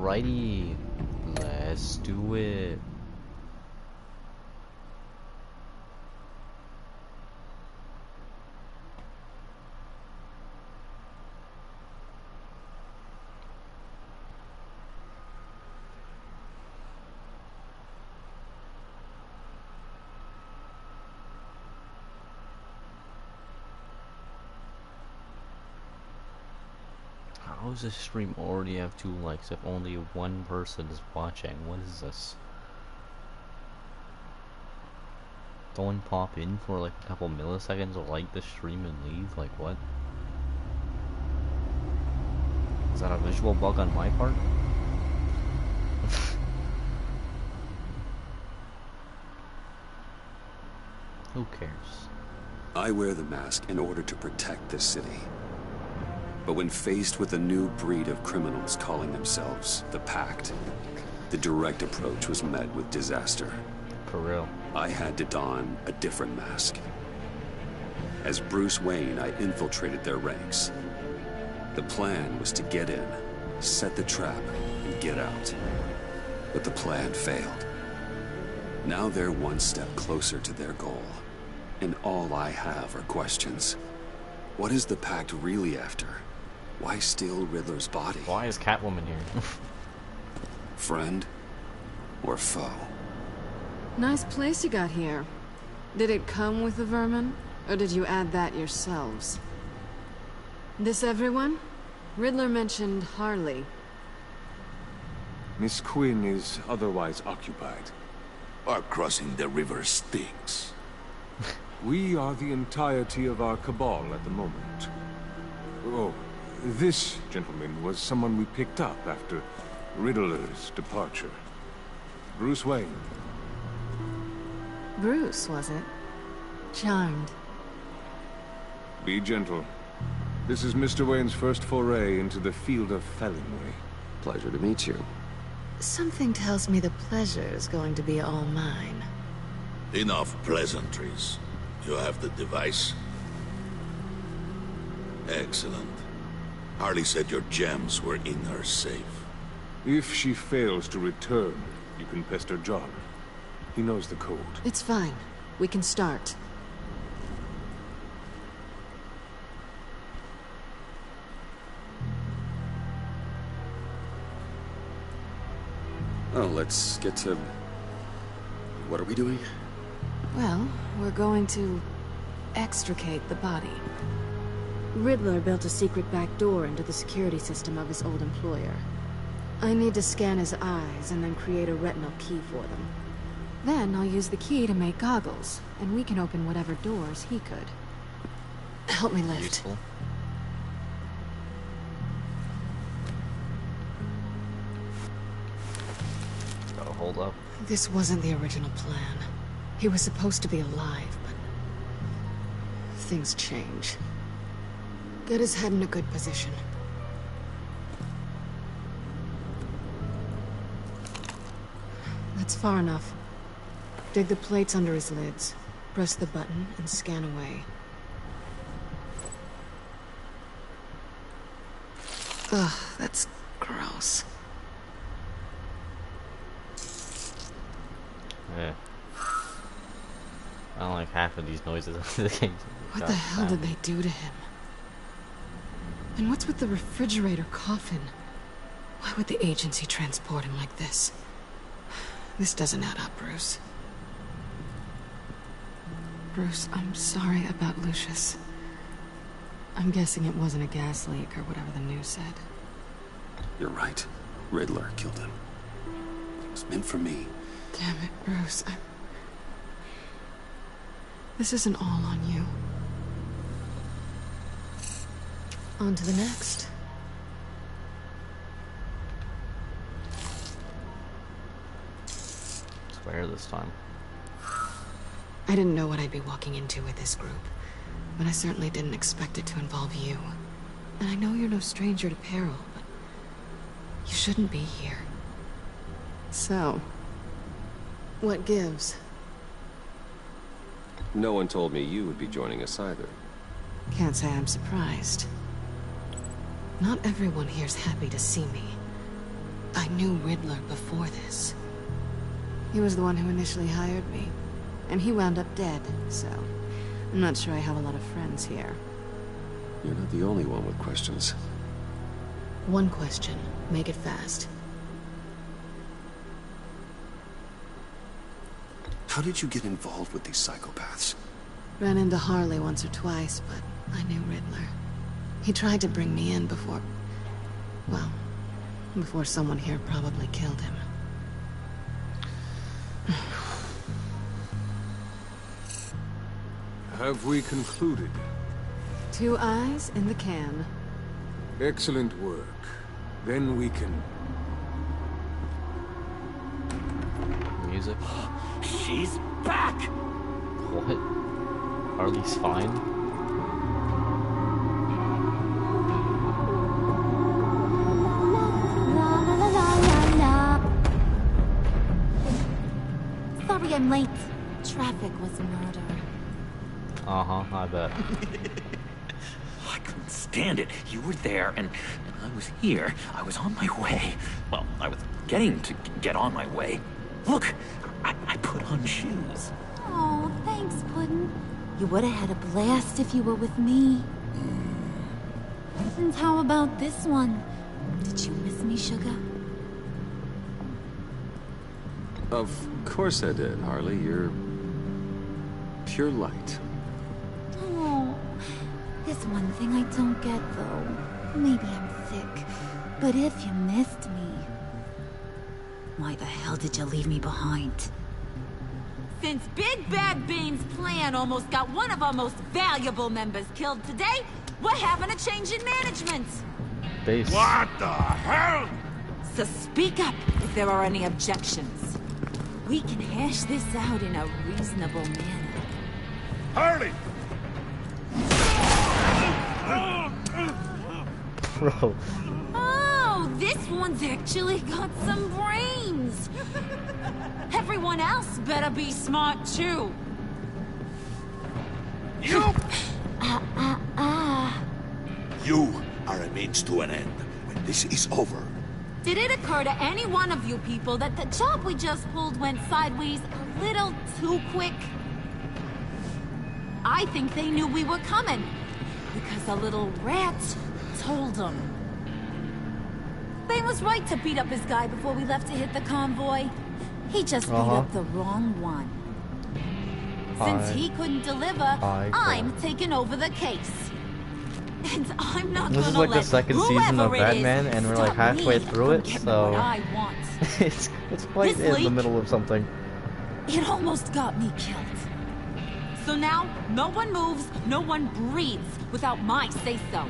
Alrighty, let's do it. How does this stream already have 2 likes if only one person is watching? What is this? Don't pop in for like a couple milliseconds to like the stream and leave? Like what? Is that a visual bug on my part? Who cares? I wear the mask in order to protect this city. But when faced with a new breed of criminals calling themselves the Pact, the direct approach was met with disaster. For real. I had to don a different mask. As Bruce Wayne, I infiltrated their ranks. The plan was to get in, set the trap, and get out. But the plan failed. Now they're one step closer to their goal. And all I have are questions. What is the Pact really after? Why steal Riddler's body? Why is Catwoman here? Friend or foe? Nice place you got here. Did it come with the vermin? Or did you add that yourselves? This everyone? Riddler mentioned Harley. Miss Quinn is otherwise occupied. Our crossing the river Styx. We are the entirety of our cabal at the moment. Oh, this gentleman was someone we picked up after Riddler's departure. Bruce Wayne. Bruce, was it? Charmed. Be gentle. This is Mr. Wayne's first foray into the field of felonry. Pleasure to meet you. Something tells me the pleasure is going to be all mine. Enough pleasantries. You have the device? Excellent. Harley said your gems were in her safe. If she fails to return, you can pester John. He knows the code. It's fine. We can start. Oh, let's get to... What are we doing? Well, we're going to extricate the body. Riddler built a secret back door into the security system of his old employer. I need to scan his eyes and then create a retinal key for them. Then I'll use the key to make goggles, and we can open whatever doors he could. Help me lift. Useful. Gotta hold up. This wasn't the original plan. He was supposed to be alive, but... things change. Get his head in a good position. That's far enough. Dig the plates under his lids. Press the button and scan away. Ugh, that's gross. Yeah. I don't like half of these noises. What the hell did they do to him? And what's with the refrigerator coffin? Why would the agency transport him like this? This doesn't add up, Bruce. Bruce, I'm sorry about Lucius. I'm guessing it wasn't a gas leak or whatever the news said. You're right. Riddler killed him. It was meant for me. Damn it, Bruce. This isn't all on you. On to the next. Swear this time. I didn't know what I'd be walking into with this group, but I certainly didn't expect it to involve you. And I know you're no stranger to peril, but you shouldn't be here. So, what gives? No one told me you would be joining us either. Can't say I'm surprised. Not everyone here's happy to see me. I knew Riddler before this. He was the one who initially hired me. And he wound up dead, so... I'm not sure I have a lot of friends here. You're not the only one with questions. One question. Make it fast. How did you get involved with these psychopaths? Ran into Harley once or twice, but I knew Riddler. He tried to bring me in before... well, before someone here probably killed him. Have we concluded? 2 eyes in the can. Excellent work. Then we can... Music. She's back! What? Harley's fine? La la la la la la. Sorry I'm late. Traffic was murder. Uh-huh, I bet. I couldn't stand it. You were there, and I was here. I was on my way. Well, I was getting to get on my way. Look, I put on shoes. Oh, thanks, Puddin'. You would have had a blast if you were with me. And how about this one? Did you miss me, Sugar? Of course I did, Harley. You're... pure light. Oh, there's one thing I don't get, though. Maybe I'm thick, but if you missed me... why the hell did you leave me behind? Since Big Bad Bane's plan almost got one of our most valuable members killed today, we're having a change in management. Base. What the hell? So speak up if there are any objections. We can hash this out in a reasonable manner. Harley! Bro. Oh, this one's actually got some brains. Everyone else better be smart too. You! Ah. You are a means to an end. When this is over, Did it occur to any one of you people that the job we just pulled went sideways a little too quick? I think they knew we were coming, because a little rat told them. Bane was right to beat up his guy before we left to hit the convoy. He just beat up the wrong one. Since he couldn't deliver, I'm taking over the case. And I'm not This gonna is like the let second season of whoever it Batman, is and we're like stop halfway me through from it, getting so what I want. it's quite This in the leak- middle of something. It almost got me killed. So now, no one moves, no one breathes without my say-so.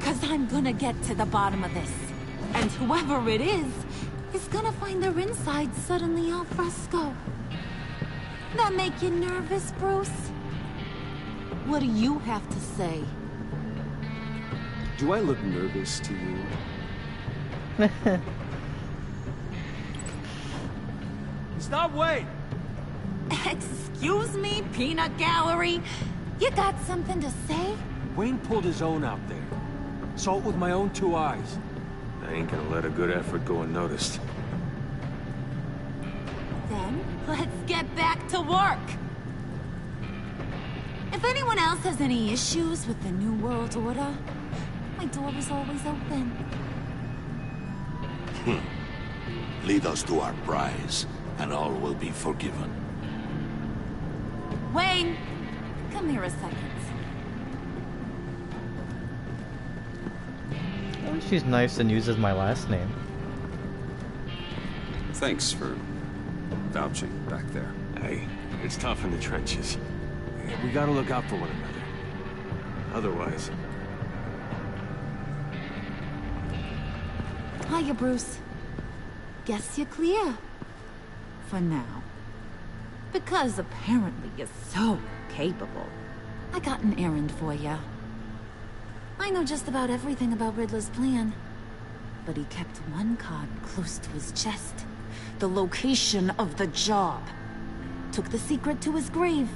Cause I'm gonna get to the bottom of this. And whoever it is gonna find their inside suddenly al fresco. That make you nervous, Bruce? What do you have to say? Do I look nervous to you? Stop, wait! Excuse me, Peanut Gallery? You got something to say? Wayne pulled his own out there. Saw it with my own 2 eyes. I ain't gonna let a good effort go unnoticed. Then, let's get back to work. If anyone else has any issues with the New World Order, my door is always open. Lead us to our prize, and all will be forgiven. Wayne, come here a second. Oh, she's nice and uses my last name. Thanks for vouching back there. Hey, it's tough in the trenches. We gotta look out for one another. Otherwise... Hiya, Bruce. Guess you're clear. For now. Because apparently you're so capable. I got an errand for you. I know just about everything about Riddler's plan. But he kept one card close to his chest. The location of the job. Took the secret to his grave.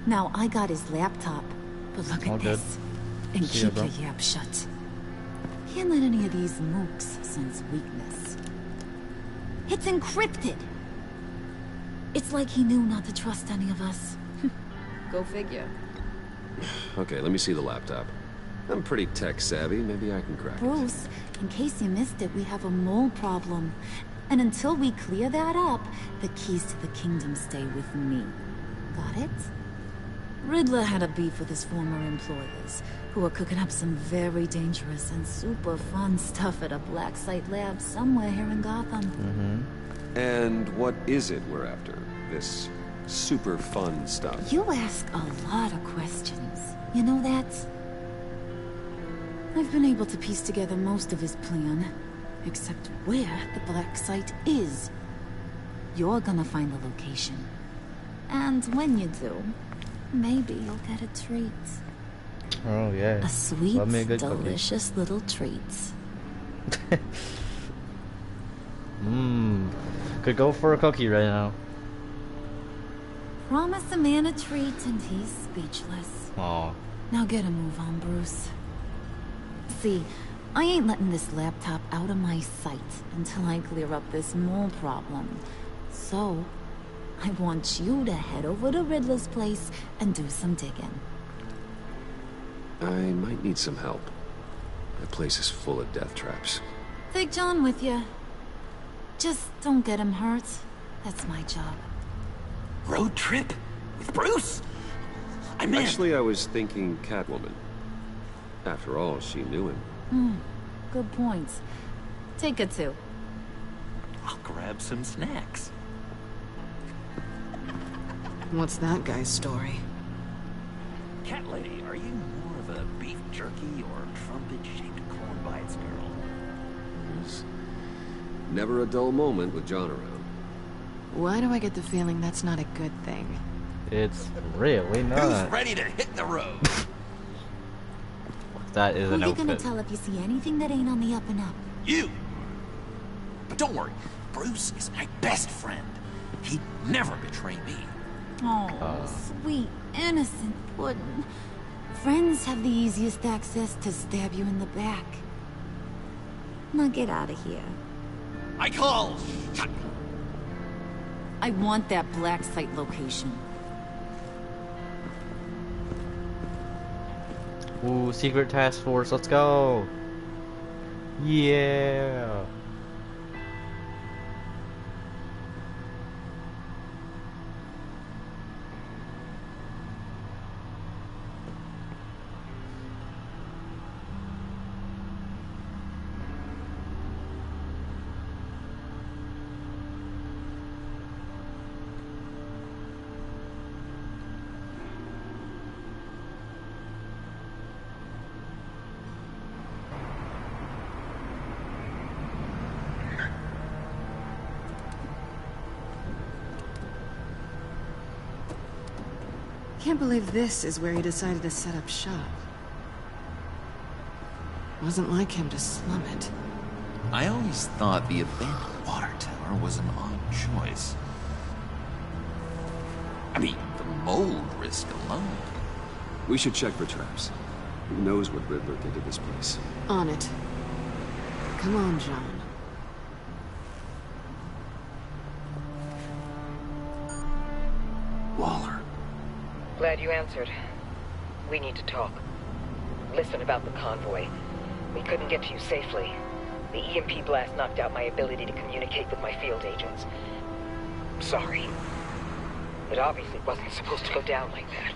Now I got his laptop. But look All at good. this. And See ya, keep bro. your yap shut. Can't let any of these mooks sense weakness. It's encrypted! It's like he knew not to trust any of us. Go figure. Okay, let me see the laptop. I'm pretty tech savvy. Maybe I can crack it. Bruce, in case you missed it, we have a mole problem. And until we clear that up, the keys to the kingdom stay with me. Got it? Riddler had a beef with his former employers, who were cooking up some very dangerous and super fun stuff at a black site lab somewhere here in Gotham. And what is it we're after? This super fun stuff? You ask a lot of questions. You know that? I've been able to piece together most of his plan, except where the black site is. You're gonna find the location. And when you do, maybe you'll get a treat. Oh yeah. A sweet, Love me a good delicious little treat. Could go for a cookie right now. Promise a man a treat and he's speechless. Aw. Now get a move on, Bruce. See, I ain't letting this laptop out of my sight until I clear up this mole problem. So, I want you to head over to Riddler's place and do some digging. I might need some help. That place is full of death traps. Take John with you. Just don't get him hurt. That's my job. Road trip? With Bruce? I'm in. Actually, I was thinking Catwoman. After all, she knew him. Good point. Take it too. I'll grab some snacks. What's that guy's story? Cat lady, are you more of a beef jerky or trumpet-shaped corn bites girl? There's never a dull moment with John around. Why do I get the feeling that's not a good thing? It's really not. Who's ready to hit the road? That is Who an you gonna outfit. tell if you see anything that ain't on the up and up? You! But don't worry, Bruce is my best friend. He'd never betray me. Oh, sweet, innocent puddin'. Friends have the easiest access to stab you in the back. Now get out of here. I call shot. I want that black site location. Ooh, secret task force, let's go! Yeah! Can't believe this is where he decided to set up shop. Wasn't like him to slum it. I always thought the abandoned water tower was an odd choice. I mean, the mold risk alone. We should check for traps. Who knows what Riddler did to this place? On it. Come on, John. Waller. Glad you answered. We need to talk. Listen about the convoy. We couldn't get to you safely. The EMP blast knocked out my ability to communicate with my field agents. Sorry. It obviously wasn't supposed to go down like that.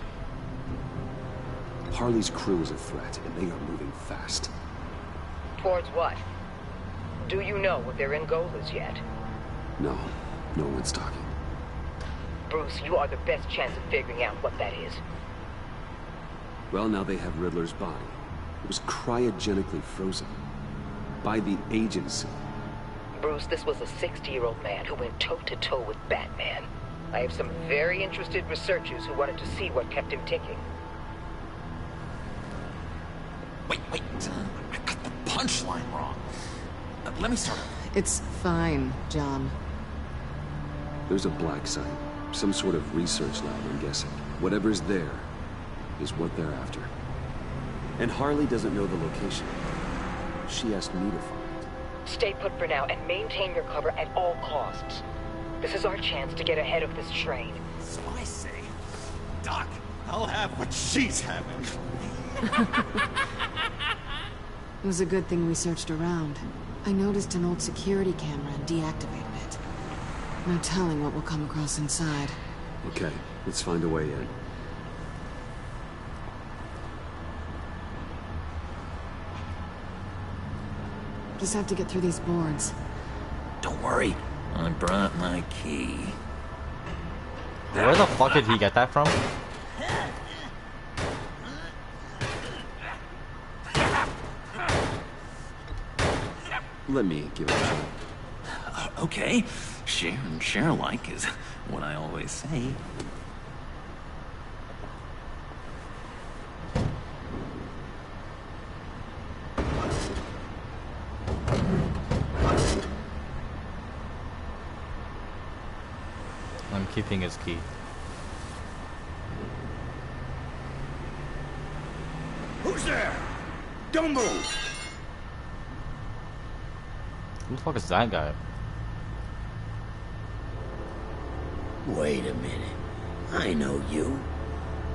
Harley's crew is a threat, and they are moving fast. Towards what? Do you know what their end goal is yet? No, no one's talking. Bruce, you are the best chance of figuring out what that is. Well, now they have Riddler's body. It was cryogenically frozen. By the agency. Bruce, this was a 60-year-old man who went toe-to-toe with Batman. I have some very interested researchers who wanted to see what kept him ticking. Wait. I got the punchline wrong. Let me start over. It's fine, John. There's a black site. Some sort of research lab, I'm guessing. Whatever's there is what they're after. And Harley doesn't know the location. she asked me to find. Stay put for now and maintain your cover at all costs. This is our chance to get ahead of this train. So I say, Doc, I'll have what she's having. It was a good thing we searched around. I noticed an old security camera and deactivated it. No telling what we'll come across inside. Okay, let's find a way in. Just have to get through these boards. Don't worry, I brought my key. Where the fuck did he get that from? Let me give it a shot. Okay, share and share alike is what I always say. I'm keeping his key. Who's there? Don't move! Who the fuck is that guy? Wait a minute. I know you.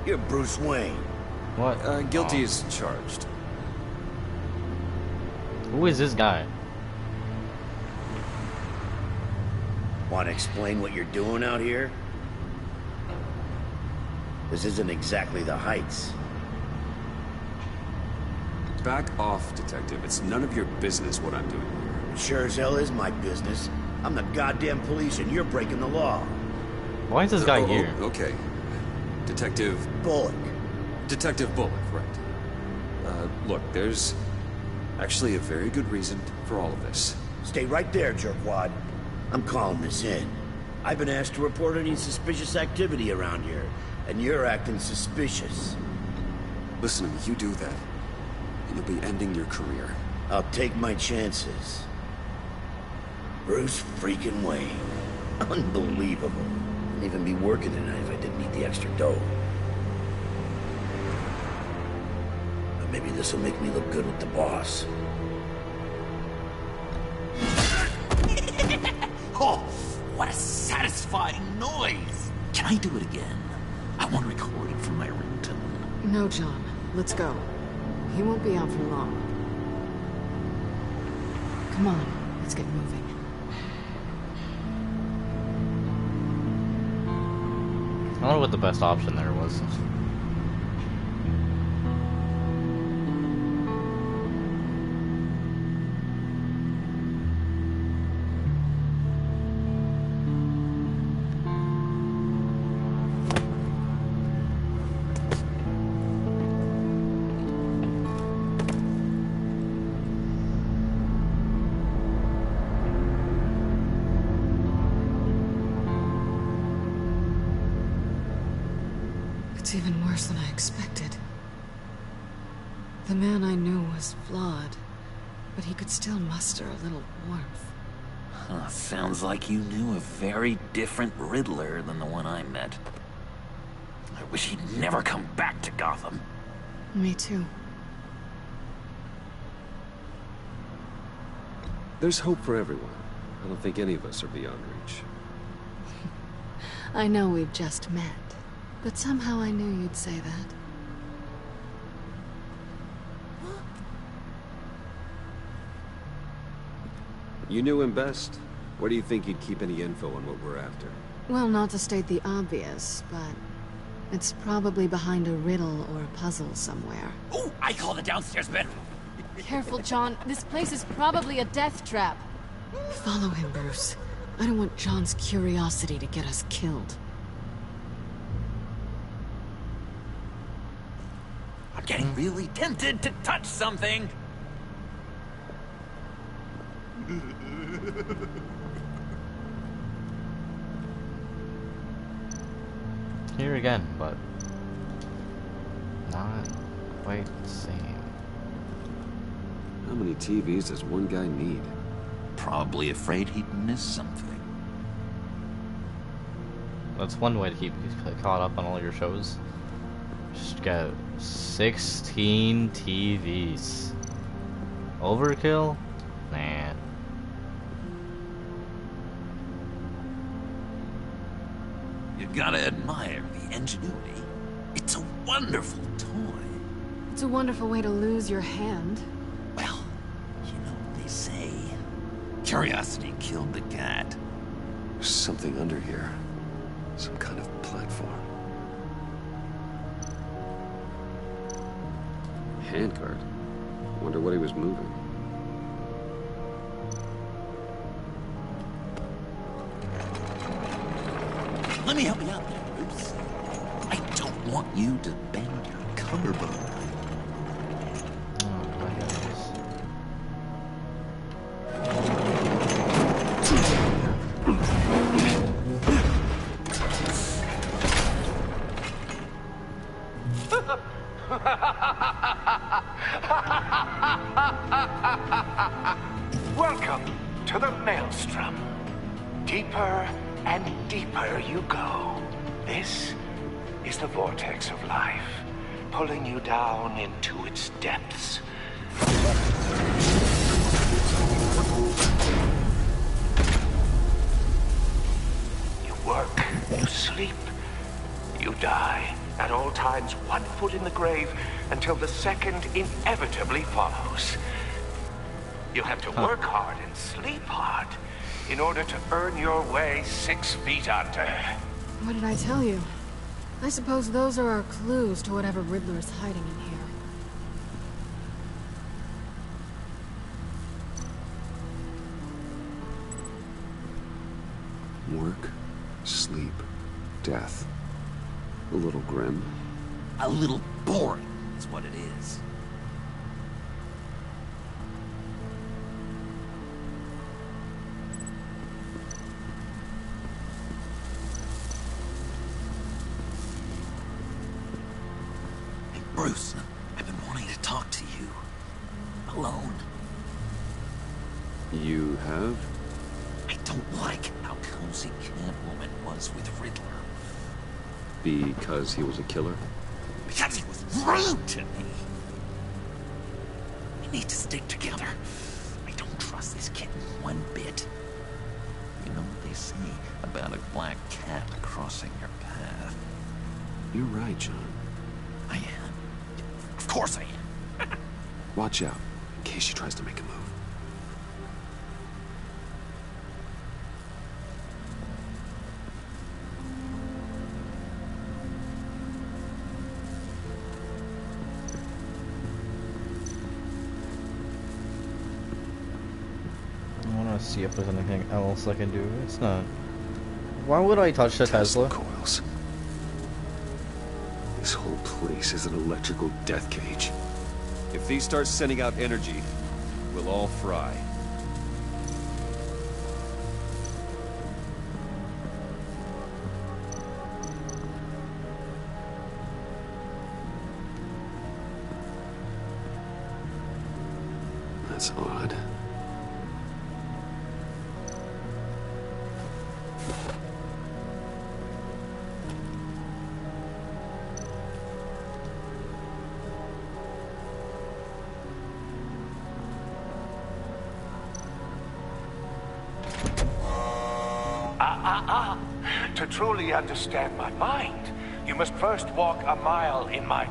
You're Bruce Wayne. What? Guilty as charged. Who is this guy? Want to explain what you're doing out here? This isn't exactly the Heights. Back off, Detective. It's none of your business what I'm doing here. Sure as hell is my business. I'm the goddamn police and you're breaking the law. Why is this guy here? Okay. Detective... Bullock. Detective Bullock, right. Look, there's actually a very good reason for all of this. Stay right there, jerkwad. I'm calling this in. I've been asked to report any suspicious activity around here, and you're acting suspicious. Listen to me, you do that, and you'll be ending your career. I'll take my chances. Bruce freaking Wayne. Unbelievable. I'd even be working tonight if I didn't need the extra dough. But maybe this will make me look good with the boss. Oh, what a satisfying noise! Can I do it again? I want to record it from my ringtone. No, John. Let's go. He won't be out for long. Come on, let's get moving. I don't know what the best option there was. It's even worse than I expected. The man I knew was flawed, but he could still muster a little warmth. Huh, sounds like you knew a very different Riddler than the one I met. I wish he'd never come back to Gotham. Me too. There's hope for everyone. I don't think any of us are beyond reach. I know we've just met, but somehow I knew you'd say that. You knew him best. Where do you think he'd keep any info on what we're after? Well, not to state the obvious, but it's probably behind a riddle or a puzzle somewhere. Oh, I call the downstairs bedroom. Careful, John. This place is probably a death trap. Follow him, Bruce. I don't want John's curiosity to get us killed. I'm getting really tempted to touch something. Here again, but not quite the same. How many TVs does one guy need? Probably afraid he'd miss something. That's one way to keep caught up on all your shows. Just get 16 TVs. Overkill? Nah. You gotta admire the ingenuity. It's a wonderful toy. It's a wonderful way to lose your hand. Well, you know what they say. Curiosity killed the cat. There's something under here. Some kind of platform. Handguard. Wonder what he was moving. Let me help you out there, Bruce. I don't want you to bend your collarbone. Oh my goodness. Welcome to the Maelstrom. Deeper and deeper you go. This is the vortex of life, pulling you down into its depths. You work, you sleep, you die. At all times, 1 foot in the grave until the second inevitably follows. You have to work hard and sleep hard in order to earn your way 6 feet under. What did I tell you? I suppose those are our clues to whatever Riddler is hiding in here. Work, sleep, death. A little grim. A little boring is what it is. Hey, Bruce, I've been wanting to talk to you. Alone. You have? I don't like how cozy Catwoman was with Riddler. Because he was a killer? Because he was rude to me. We need to stick together. I don't trust this kitten one bit. You know what they say about a black cat crossing your path? You're right, John. I am. Of course I am. Watch out, in case she tries to make a move. See if there's anything else I can do. It's not. Why would I touch the Tesla? Coils. This whole place is an electrical death cage. If these start sending out energy, we'll all fry. That's odd. To truly understand my mind, you must first walk a mile in my...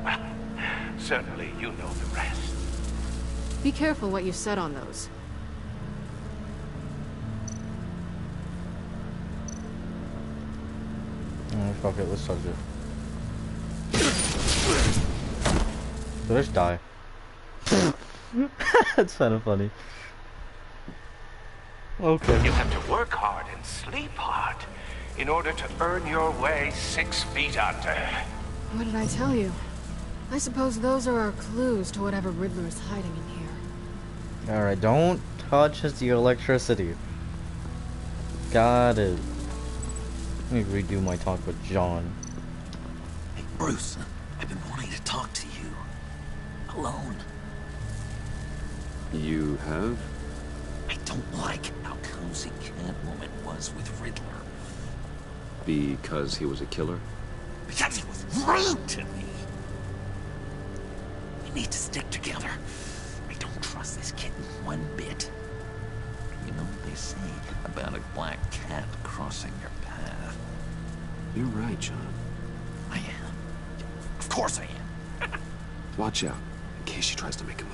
Well, certainly you know the rest. Be careful what you said on those. Oh, fuck it, let's touch it. Did I just die? That's kind of funny. Okay. You have to work hard and sleep hard in order to earn your way 6 feet under. What did I tell you? I suppose those are our clues to whatever Riddler is hiding in here. Alright, don't touch the electricity. Got it. Let me redo my talk with John. Hey, Bruce, I've been wanting to talk to you. Alone. You have? I don't like how cozy Catwoman was with Riddler. Because he was a killer? Because he was rude to me. We need to stick together. I don't trust this kitten one bit. You know what they say about a black cat crossing your path? You're right, John. I am. Of course I am. Watch out, in case she tries to make a move.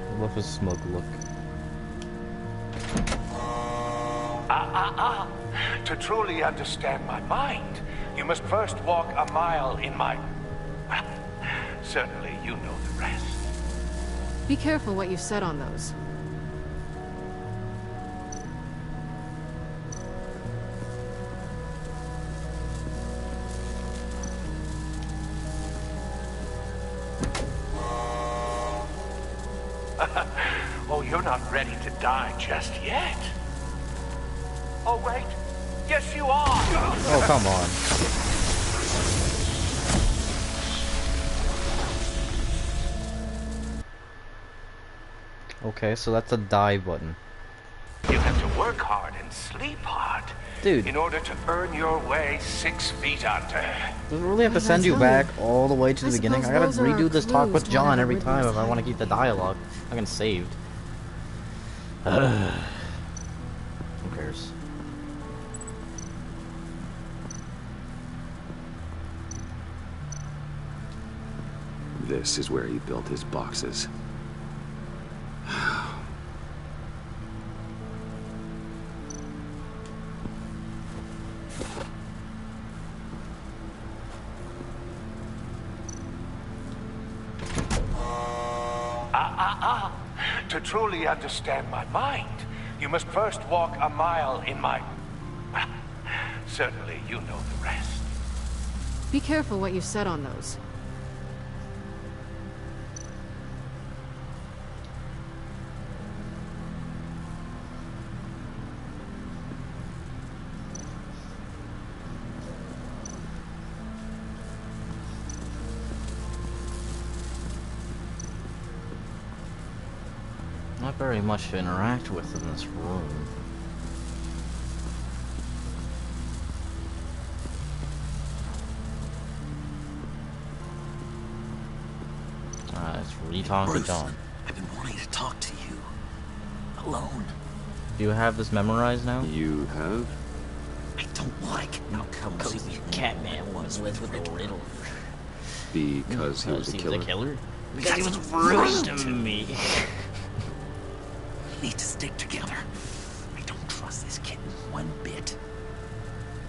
I love his smug look. To truly understand my mind, you must first walk a mile in my... Well, certainly you know the rest. Be careful what you said on those. Oh, you're not ready to die just yet. Oh, wait. Yes, you are. Oh, come on. Okay, so that's a die button. You have to work hard and sleep hard. Dude. In order to earn your way 6 feet under. Does it really have to send you back all the way to the beginning? I gotta redo this talk with John every time if I want to keep the dialogue fucking saved. Who cares? This is where he built his boxes. To truly understand my mind, you must first walk a mile in my... Well, certainly you know the rest. Be careful what you said on those. Not very much to interact with in this room. Let's re-talk to John. I've been wanting to talk to you. Alone. Do you have this memorized now? You have? I don't like how cozy Catman was with the Riddler. Because he was a killer? Because he was rude to me. We need to stick together. I don't trust this kitten one bit.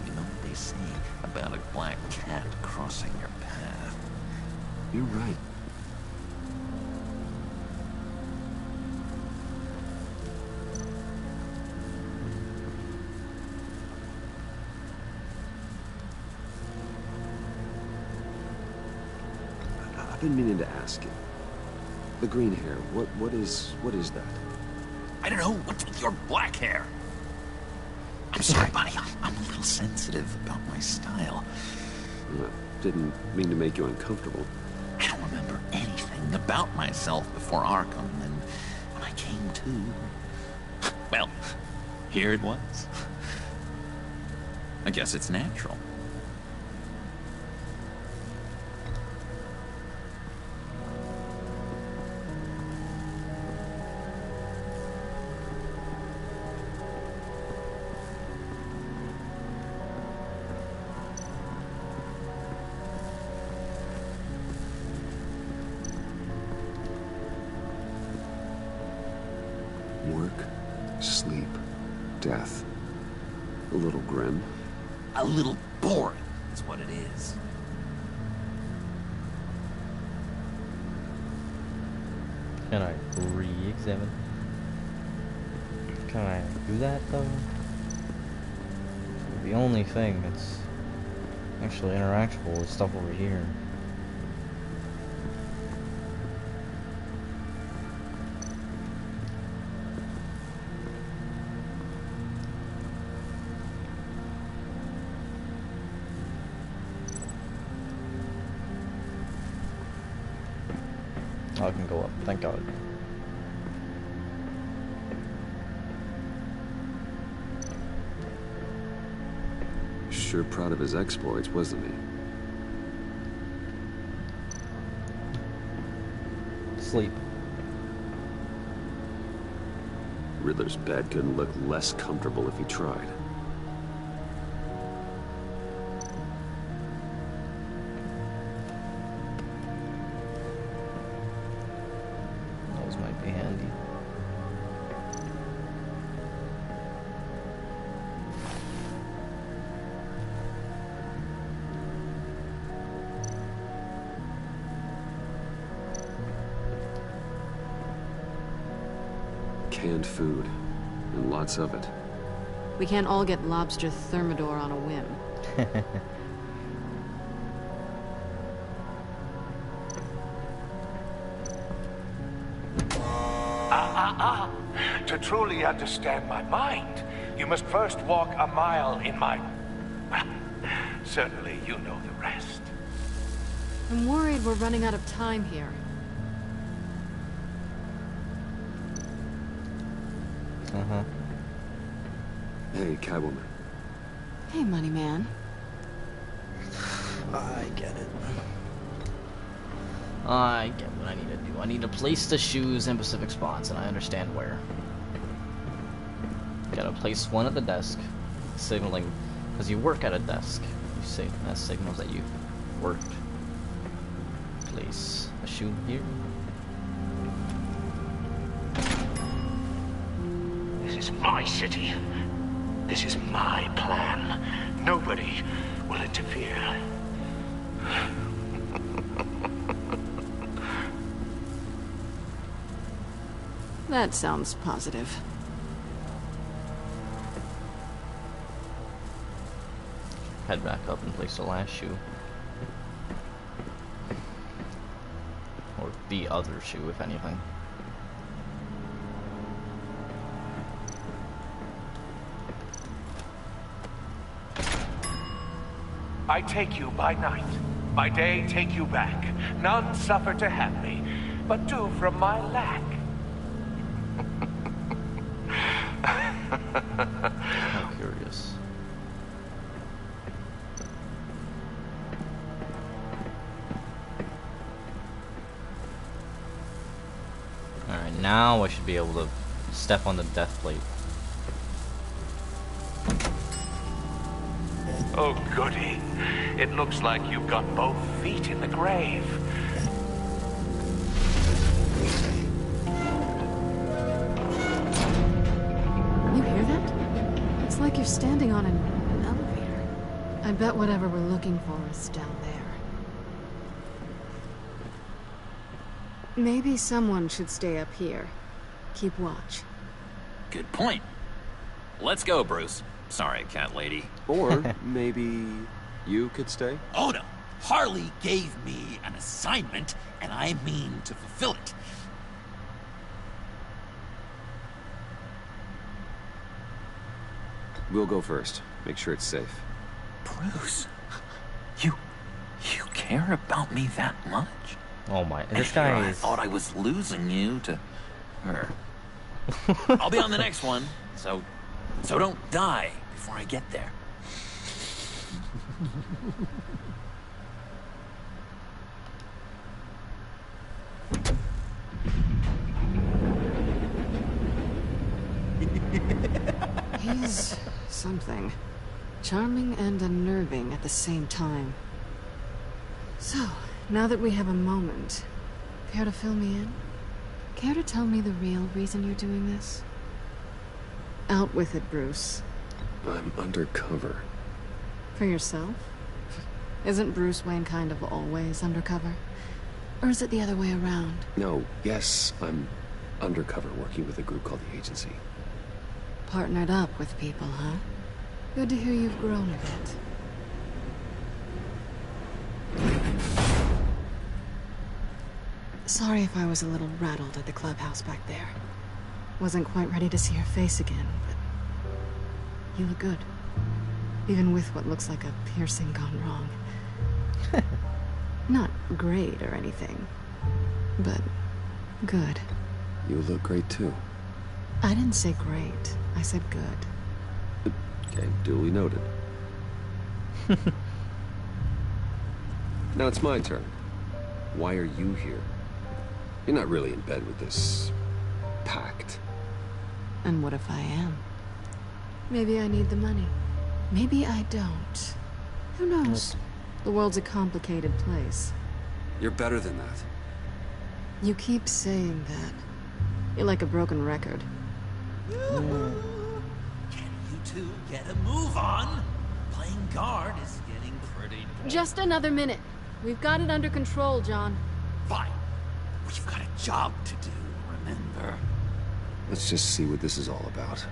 You know what they say about a black cat crossing your path? You're right. I've been meaning to ask you. The green hair, what is that? I don't know. What's with your black hair? I'm sorry, buddy. I'm a little sensitive about my style. Didn't mean to make you uncomfortable. I don't remember anything about myself before Arkham, and when I came to... Well, here it was. I guess it's natural. Work, sleep, death. A little grim. A little boring is what it is. Can I re-examine? Can I do that though? The only thing that's actually interactable is stuff over here. Oh, I can go up. Thank God. Sure proud of his exploits, wasn't he? Sleep. Riddler's bed couldn't look less comfortable if he tried. Those might be handy. Canned food, and lots of it. We can't all get lobster thermidor on a whim. To truly understand my mind, you must first walk a mile in my... Well, certainly you know the rest. I'm worried we're running out of time here. Hey, Catwoman. Hey, Money Man. I get it. I get what I need to do. I need to place the shoes in specific spots, and I understand where. Gotta place one at the desk, signaling, because you work at a desk. You say that signals that you worked. Place a shoe here. This is my city. This is my plan. Nobody will interfere. That sounds positive. Head back up and place the last shoe. Or the other shoe, if anything. I take you by night. By day, take you back. None suffer to have me, but do from my lack. I'm curious. Alright, now I should be able to step on the death plate. Oh, goody. It looks like you've got both feet in the grave. You hear that? It's like you're standing on an elevator. I bet whatever we're looking for is down there. Maybe someone should stay up here. Keep watch. Good point. Let's go, Bruce. Sorry, cat lady. Or maybe you could stay? Oh no! Harley gave me an assignment, and I mean to fulfill it. We'll go first. Make sure it's safe. Bruce, you care about me that much? Oh my, this And here guy I is... thought I was losing you to her. I'll be on the next one, so don't die before I get there. He's something. Charming and unnerving at the same time. So, now that we have a moment, care to fill me in? Care to tell me the real reason you're doing this? Out with it, Bruce. I'm undercover. For yourself? Isn't Bruce Wayne kind of always undercover? Or is it the other way around? No, yes, I'm undercover working with a group called the Agency. Partnered up with people, huh? Good to hear you've grown a bit. Sorry if I was a little rattled at the clubhouse back there. Wasn't quite ready to see your face again, but you look good. Even with what looks like a piercing gone wrong. Not great or anything, but Good. You look great too. I didn't say great. I said good. Okay, duly noted. Now it's my turn. Why are you here? You're not really in bed with this pact. And what if I am? Maybe I need the money. Maybe I don't. Who knows? The world's a complicated place. You're better than that. You keep saying that. You're like a broken record. Can you two get a move on? Playing guard is getting pretty boring. Just another minute. We've got it under control, John. Fine. We've got a job to do, remember? Let's just see what this is all about.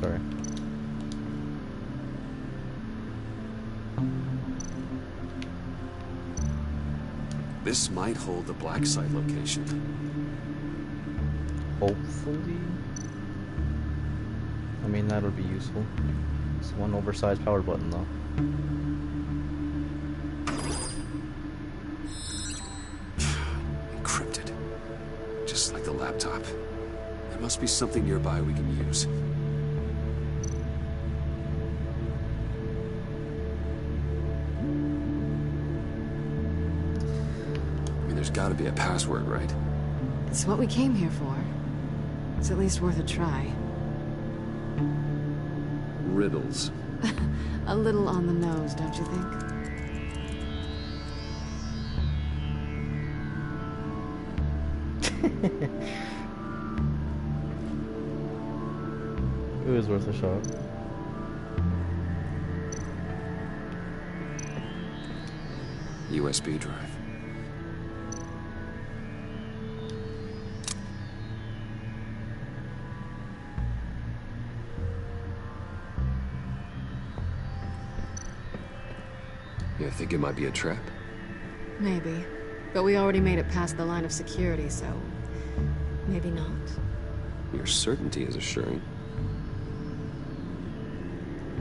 Sorry. This might hold the black site location. Hopefully. I mean, that would be useful. It's one oversized power button, though. Encrypted. Just like the laptop. There must be something nearby we can use. I mean, there's gotta be a password, right? It's what we came here for. It's at least worth a try. Riddles. A little on the nose, don't you think? It was worth a shot. USB drive. You think it might be a trap? Maybe. But we already made it past the line of security, so... maybe not. Your certainty is assuring.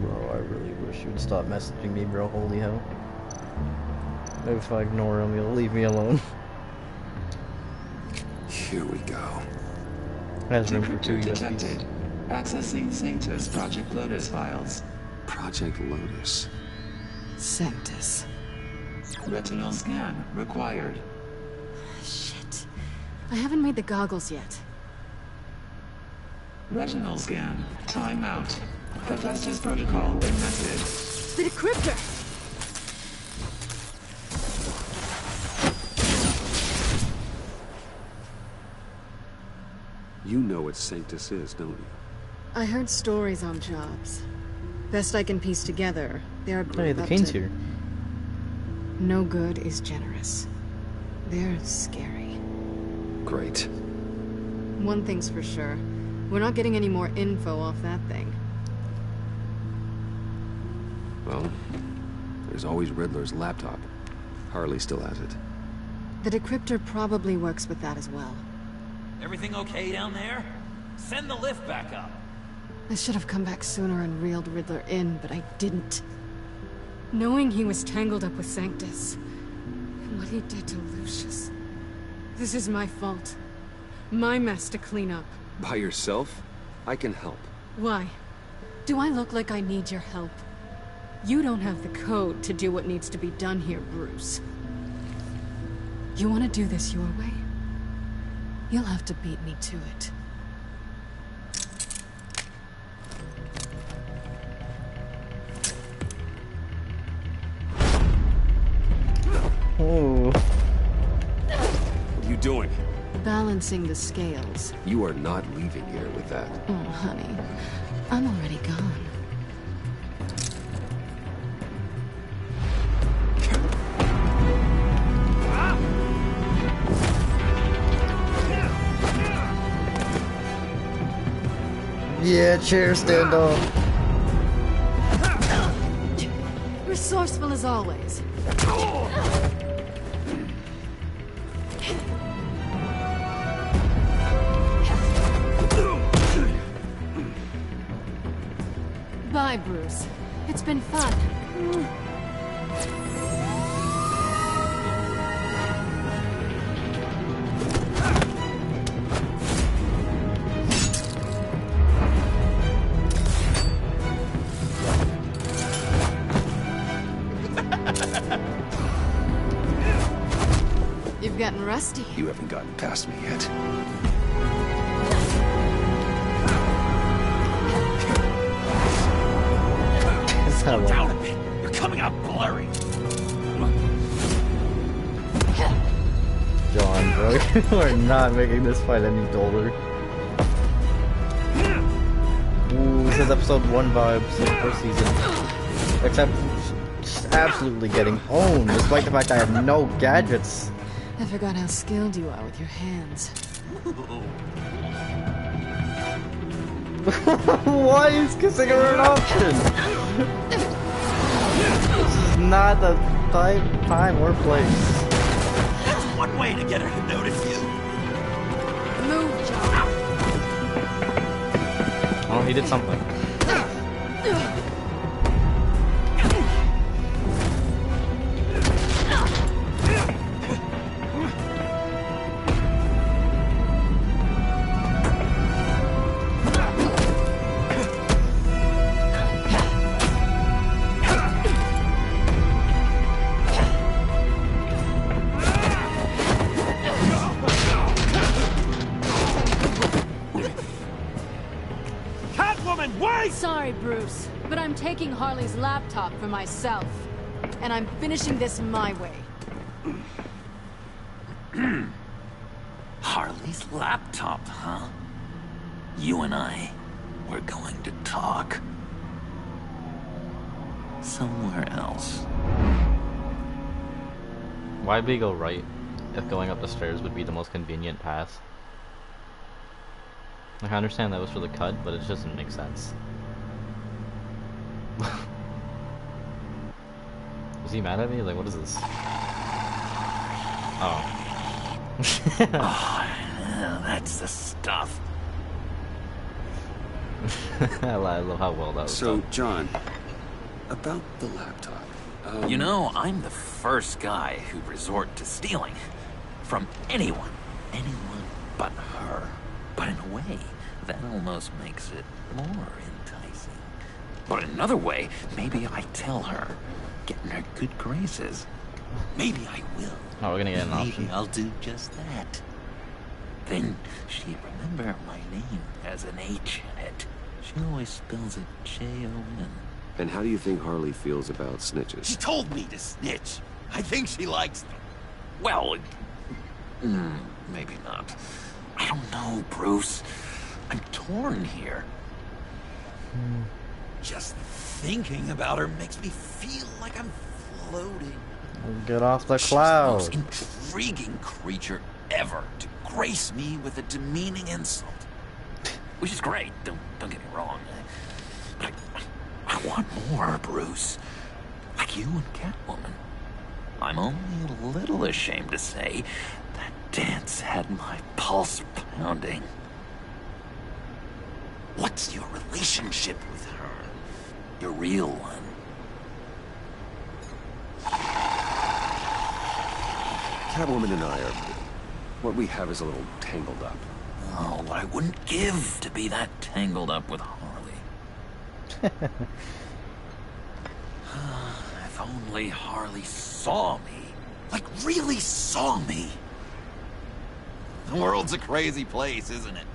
Bro, I really wish you would stop messaging me, bro. Holy hell. Maybe if I ignore him, he'll leave me alone. Here we go. Has room for 2 detected. USBs. Accessing Sanctus Project Lotus files. Project Lotus. Sanctus. Retinal scan required. Shit. I haven't made the goggles yet. Retinal scan. Timeout. Hephaestus protocol invented. The decryptor! You know what Sanctus is, don't you? I heard stories on jobs. Best I can piece together, they're a group Hey, the up Kane's to... here. No good is generous. They're scary. Great. One thing's for sure. We're not getting any more info off that thing. Well, there's always Riddler's laptop. Harley still has it. The decryptor probably works with that as well. Everything okay down there? Send the lift back up. I should have come back sooner and reeled Riddler in, but I didn't. Knowing he was tangled up with Sanctus, and what he did to Lucius. This is my fault. My mess to clean up. By yourself? I can help. Why? Do I look like I need your help? You don't have the code to do what needs to be done here, Bruce. You want to do this your way? You'll have to beat me to it. Oh. What are you doing? Balancing the scales. You are not leaving here with that. Oh, honey. I'm already gone. Yeah, chair stand up. Resourceful as always. Bye, Bruce. It's been fun. You've gotten rusty. You haven't gotten past me yet. Look down a bit. You're coming out blurry. John, bro, you are not making this fight any duller. Ooh, this is episode 1 vibes of the first season. Except, just absolutely getting owned, despite the fact I have no gadgets. I forgot how skilled you are with your hands. Why is kissing her an option? This is not the time or place. That's one way to get her to notice you. Move, John. Oh, he did something. Sorry, Bruce, but I'm taking Harley's laptop for myself. And I'm finishing this my way. Harley's laptop, huh? You and I, we're going to talk. Somewhere else. Why did we go right if going up the stairs would be the most convenient path? Like, I understand that was for the cut, but it just doesn't make sense. Is he mad at me? Like, what is this? Oh. Oh, that's the stuff. I love how well that was So, done. John, about the laptop. You know, I'm the first guy who'd resort to stealing. From anyone. Anyone but her. But in a way, that almost makes it more enticing. But in another way, maybe I tell her, get in her good graces. Maybe I will. Oh, we're gonna get an option. Maybe I'll do just that. Then she'd remember my name as an H in it. She always spells it J-O-N. And how do you think Harley feels about snitches? She told me to snitch. I think she likes them. Well, maybe not. I don't know, Bruce. I'm torn here. Just thinking about her makes me feel like I'm floating. Get off the She's cloud. the most intriguing creature ever to grace me with a demeaning insult. Which is great, don't get me wrong. But I want more, Bruce. Like you and Catwoman. I'm only a little ashamed to say that dance had my pulse pounding. What's your relationship with her? Your real one? Catwoman and I are... what we have is a little tangled up. Oh, what I wouldn't give to be that tangled up with Harley. If only Harley saw me. Like, really saw me. The world's a crazy place, isn't it?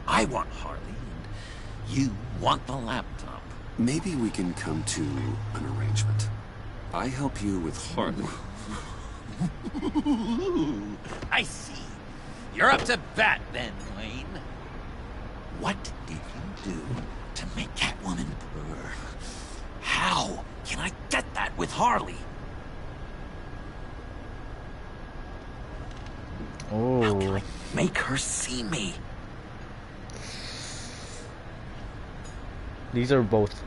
I want Harley, and you want the laptop. Maybe we can come to an arrangement. I help you with Harley. I see. You're up to bat then, Wayne. What did you do to make Catwoman purr? How can I get that with Harley? How can I make her see me? These are both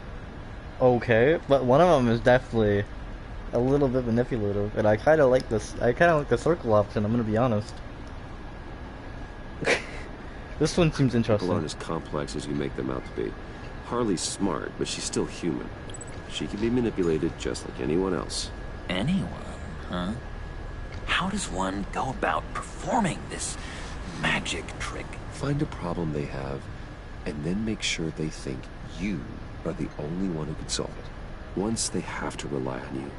okay, but one of them is definitely a little bit manipulative, and I kind of like this. I kind of like the circle option. I'm gonna be honest. This one seems interesting. People aren't as complex as you make them out to be. Harley's smart, but she's still human. She can be manipulated just like anyone else. Anyone, huh? How does one go about performing this magic trick? Find a problem they have, and then make sure they think you are the only one who can solve it. Once they have to rely on you,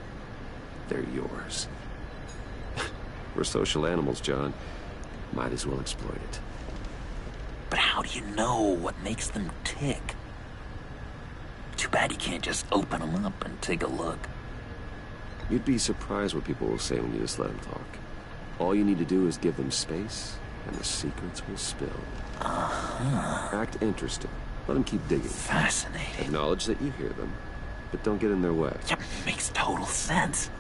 they're yours. We're social animals, John. Might as well exploit it. But how do you know what makes them tick? Too bad you can't just open them up and take a look. You'd be surprised what people will say when you just let them talk. All you need to do is give them space, and the secrets will spill. Act interested. Let them keep digging. Fascinating. Acknowledge that you hear them, but don't get in their way. Yeah, makes total sense.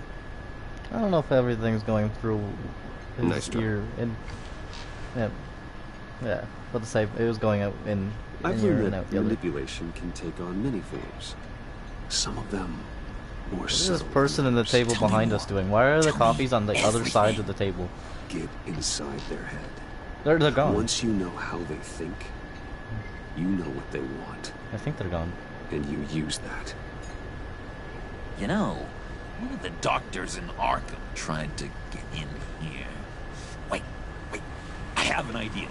I don't know if everything's going through his Nice try. ear. Yeah. What to say? It was going out in I've ear learned and that out the other. manipulation can take on many forms. Some of them more What is subtle this person in the than table others. behind us doing? Why are the copies on the other side of the table? Get inside their head. They're gone. Once you know how they think, you know what they want. I think they're gone. And you use that. You know, one of the doctors in Arkham tried to get in here. Wait, I have an idea.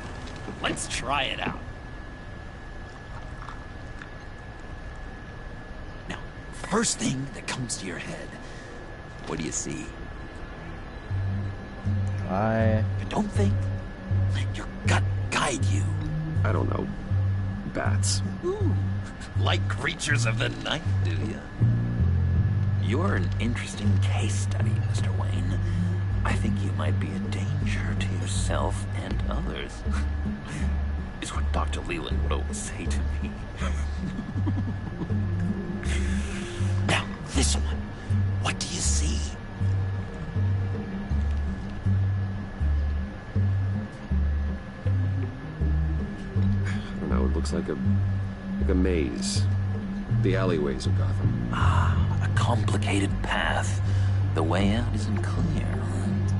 Let's try it out. Now, first thing that comes to your head, what do you see? But don't think. Let your gut guide you. I don't know. Bats. Ooh, like creatures of the night, do you? You're an interesting case study, Mr. Wayne. I think you might be a danger to yourself and others. Is what Dr. Leland would always say to me. Now, this one. What do you see? I don't know, it looks like a maze. The alleyways of Gotham. A complicated path. The way out isn't clear.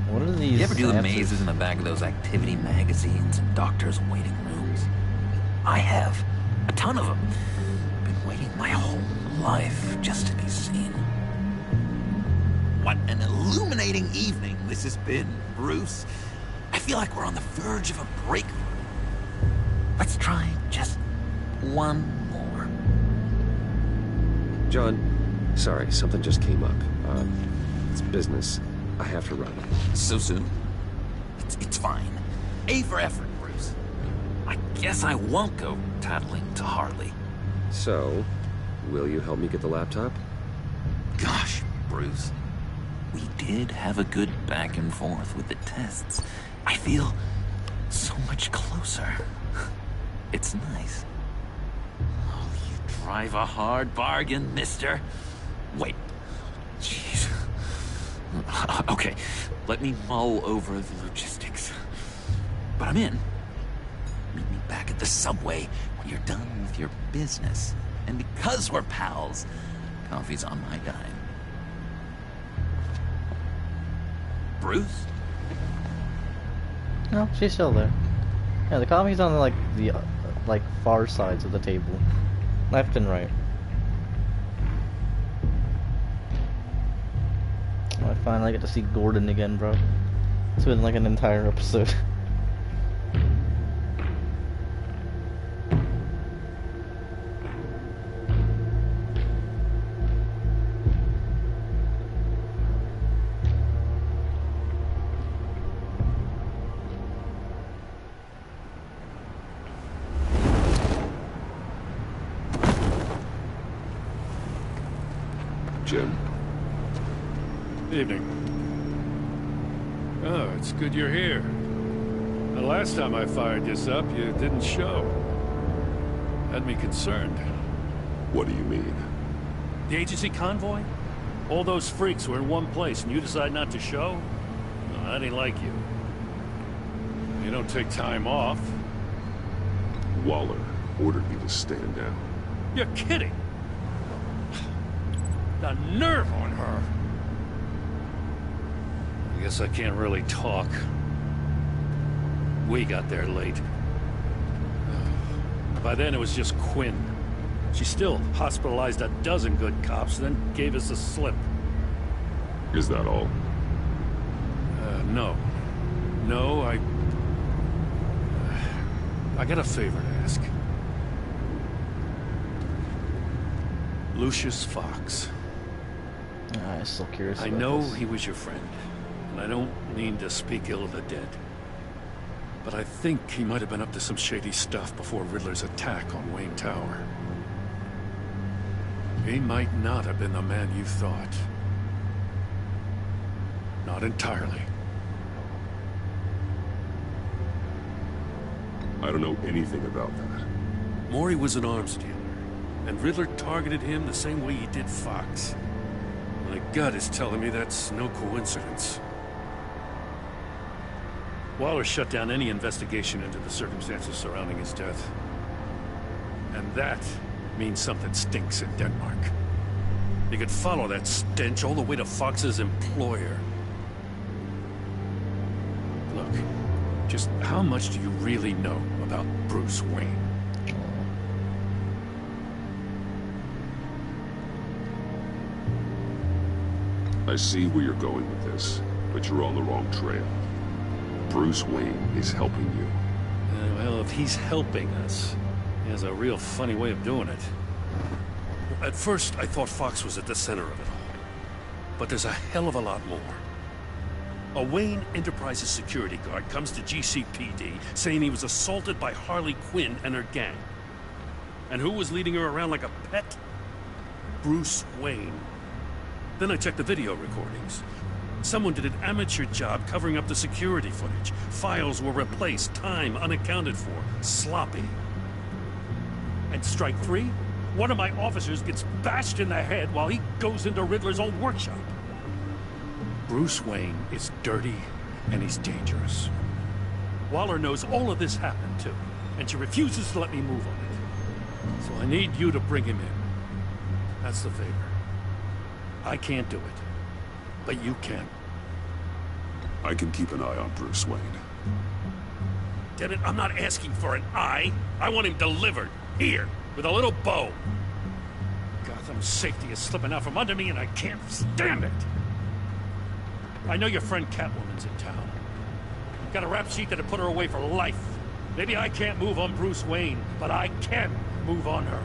What are these? You ever do the answers? mazes in the back of those activity magazines and doctors' waiting rooms? I have. A ton of them. Been waiting my whole life just to be seen. What an illuminating evening this has been, Bruce. I feel like we're on the verge of a breakthrough. Let's try just one more. John, sorry, something just came up. It's business. I have to run. So soon? It's fine. A for effort, Bruce. I guess I won't go tattling to Harley. So, will you help me get the laptop? Gosh, Bruce. We did have a good back and forth with the tests. I feel so much closer. It's nice. Oh, you drive a hard bargain, mister. Wait. Jeez. Okay, let me mull over the logistics. But I'm in. Meet me back at the subway when you're done with your business. And because we're pals, coffee's on my dime. Bruce? No, she's still there. Yeah, the coffee's on the far sides of the table, left and right. I finally get to see Gordon again, bro. It's been like an entire episode. Jim. Evening. Oh, it's good you're here. The last time I fired this up, you didn't show. Had me concerned. What do you mean? The agency convoy? All those freaks were in one place and you decide not to show? No, I didn't like you. You don't take time off. Waller ordered me to stand down. You're kidding! The nerve on her! I guess I can't really talk. We got there late. By then it was just Quinn. She still hospitalized a dozen good cops, then gave us the slip. Is that all? No. No, I got a favor to ask. Lucius Fox. I'm still curious I about know this. he was your friend, and I don't mean to speak ill of the dead. But I think he might have been up to some shady stuff before Riddler's attack on Wayne Tower. He might not have been the man you thought. Not entirely. I don't know anything about that. Maury was an arms dealer, and Riddler targeted him the same way he did Fox. My gut is telling me that's no coincidence. Waller shut down any investigation into the circumstances surrounding his death. And that means something stinks in Denmark. You could follow that stench all the way to Fox's employer. Look, just how much do you really know about Bruce Wayne? I see where you're going with this, but you're on the wrong trail. Bruce Wayne is helping you. Well, if he's helping us, he has a real funny way of doing it. At first, I thought Fox was at the center of it all. But there's a hell of a lot more. A Wayne Enterprises security guard comes to GCPD saying he was assaulted by Harley Quinn and her gang. And who was leading her around like a pet? Bruce Wayne. Then I checked the video recordings. Someone did an amateur job covering up the security footage. Files were replaced, time unaccounted for, sloppy. And strike three? One of my officers gets bashed in the head while he goes into Riddler's old workshop. Bruce Wayne is dirty and he's dangerous. Waller knows all of this happened too, and she refuses to let me move on it. So I need you to bring him in. That's the favor. I can't do it, but you can. I can keep an eye on Bruce Wayne. Damn it, I'm not asking for an eye. I want him delivered, here, with a little bow. Gotham's safety is slipping out from under me and I can't stand it. I know your friend Catwoman's in town. Got a rap sheet that'd put her away for life. Maybe I can't move on Bruce Wayne, but I can move on her.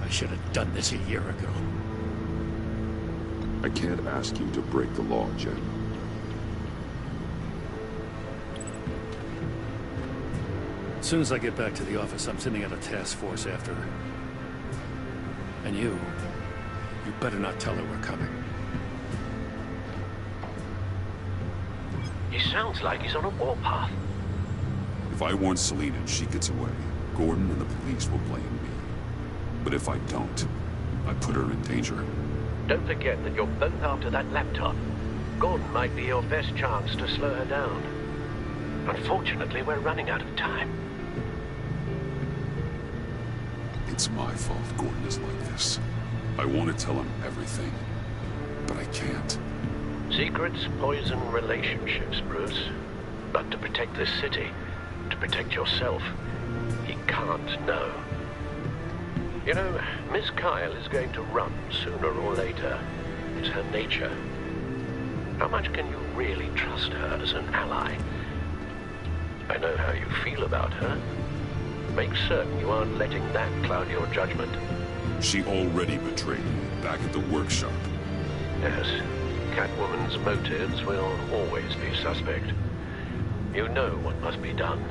I should have done this a year ago. I can't ask you to break the law, Jen. As soon as I get back to the office, I'm sending out a task force after her. And you better not tell her we're coming. He sounds like he's on a warpath. If I warn Selina and she gets away, Gordon and the police will blame me. But if I don't, I put her in danger. Don't forget that you're both after that laptop. Gordon might be your best chance to slow her down. Unfortunately, we're running out of time. It's my fault Gordon is like this. I want to tell him everything, but I can't. Secrets poison relationships, Bruce. But to protect this city, to protect yourself, he can't know. You know, Miss Kyle is going to run sooner or later. It's her nature. How much can you really trust her as an ally? I know how you feel about her. Make certain you aren't letting that cloud your judgment. She already betrayed me back at the workshop. Yes, Catwoman's motives will always be suspect. You know what must be done.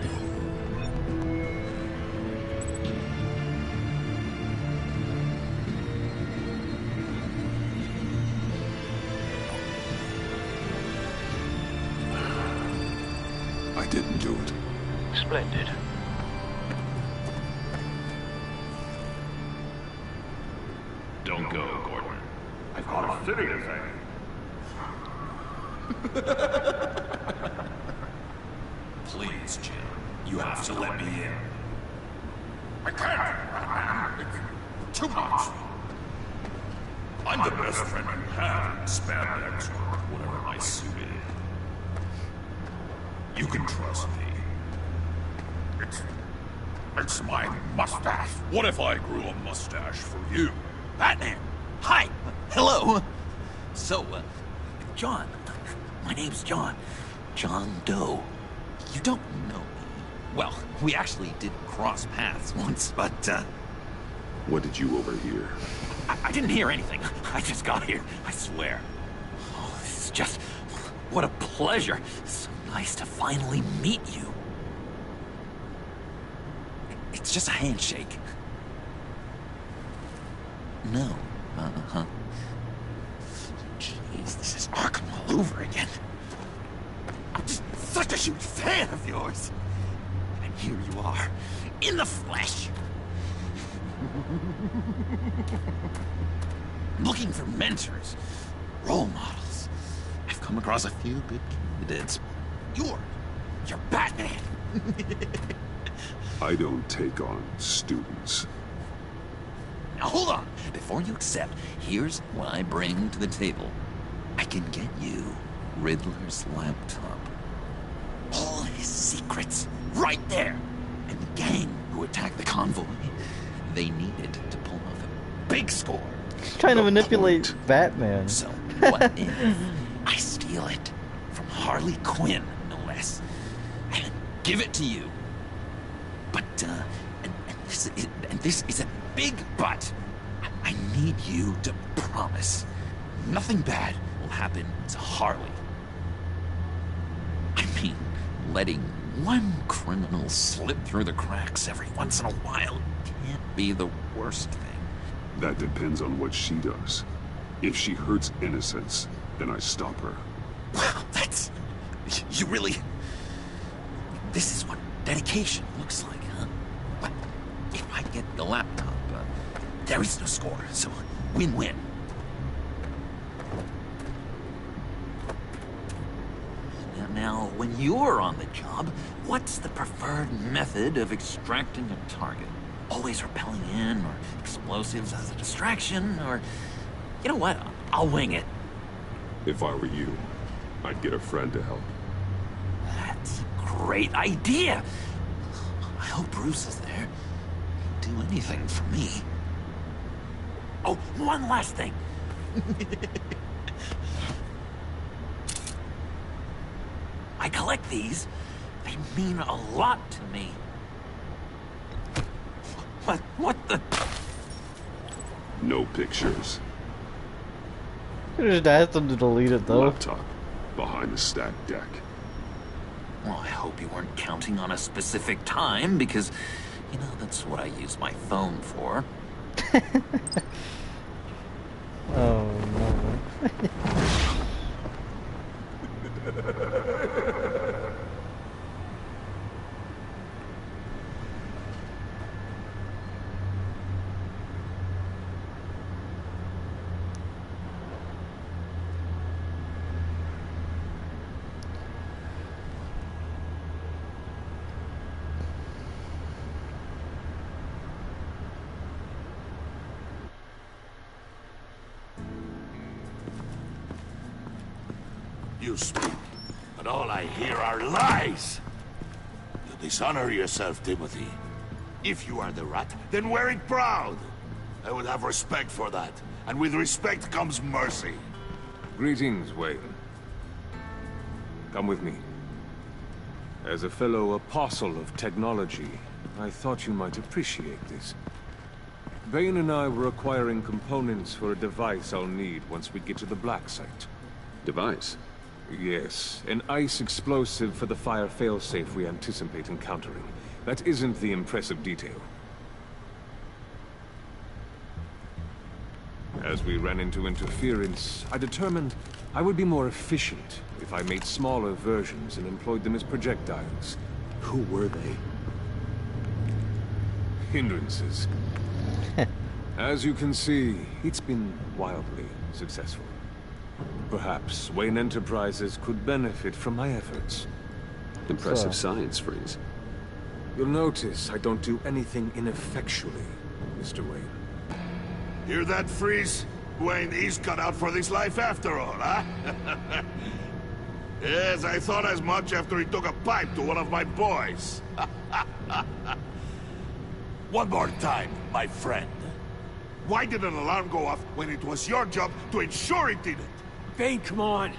I didn't do it. Splendid. Don't go, Gordon. I've got a city to save. Please, Jim. You have to let me in. I can't. It's too much. I'm the best friend you have in spandex or whatever my suit is. You can trust me. It's my mustache. What if I grew a mustache for you? Batman! Hi! Hello! So, John. My name's John. John Doe. You don't know me. Well, we actually did cross paths once, but, What did you overhear? I didn't hear anything. I just got here, I swear. Oh, this is just... what a pleasure. So nice to finally meet you. It's just a handshake. No. Uh-huh. Jeez, this is Arkham all over again. I'm just such a huge fan of yours. And here you are, in the flesh. Looking for mentors, role models. I've come across a few good candidates. You're Batman. I don't take on students. Now hold on. Before you accept, here's what I bring to the table. I can get you Riddler's laptop. All his secrets, right there. And the gang who attacked the convoy, they needed to pull off a big score. Trying to manipulate Batman. So what if I steal it from Harley Quinn, no less, and give it to you? But this is a big but. I need you to promise nothing bad will happen to Harley. I mean, letting one criminal slip through the cracks every once in a while can't be the worst thing. That depends on what she does. If she hurts innocents, then I stop her. Wow, that's... you really... This is what dedication looks like, huh? But if I get the laptop, there is no score, so win-win. Now, when you're on the job, what's the preferred method of extracting a target? Always rappelling in, or explosives as a distraction, or... You know what? I'll wing it. If I were you, I'd get a friend to help. That's a great idea! I hope Bruce is there. He'd do anything for me. Oh, one last thing. I collect these. They mean a lot to me. What the... No pictures. You just asked them to delete it, though. Laptop. Behind the stacked deck. Well, I hope you weren't counting on a specific time, because, you know, that's what I use my phone for. Oh, no. You speak, and all I hear are lies. You dishonor yourself, Timothy. If you are the rat, then wear it proud. I would have respect for that, and with respect comes mercy. Greetings, Wayne. Come with me. As a fellow apostle of technology, I thought you might appreciate this. Bane and I were acquiring components for a device I'll need once we get to the Black Site. Device? Yes, an ice explosive for the fire failsafe we anticipate encountering. That isn't the impressive detail. As we ran into interference, I determined I would be more efficient if I made smaller versions and employed them as projectiles. Who were they? Hindrances. As you can see, it's been wildly successful. Perhaps Wayne Enterprises could benefit from my efforts. Impressive science, Freeze. You'll notice I don't do anything ineffectually, Mr. Wayne. Hear that, Freeze? Wayne, he's cut out for this life after all, huh? Yes, I thought as much after he took a pipe to one of my boys. One more time, my friend. Why did an alarm go off when it was your job to ensure it didn't? Bane, come on.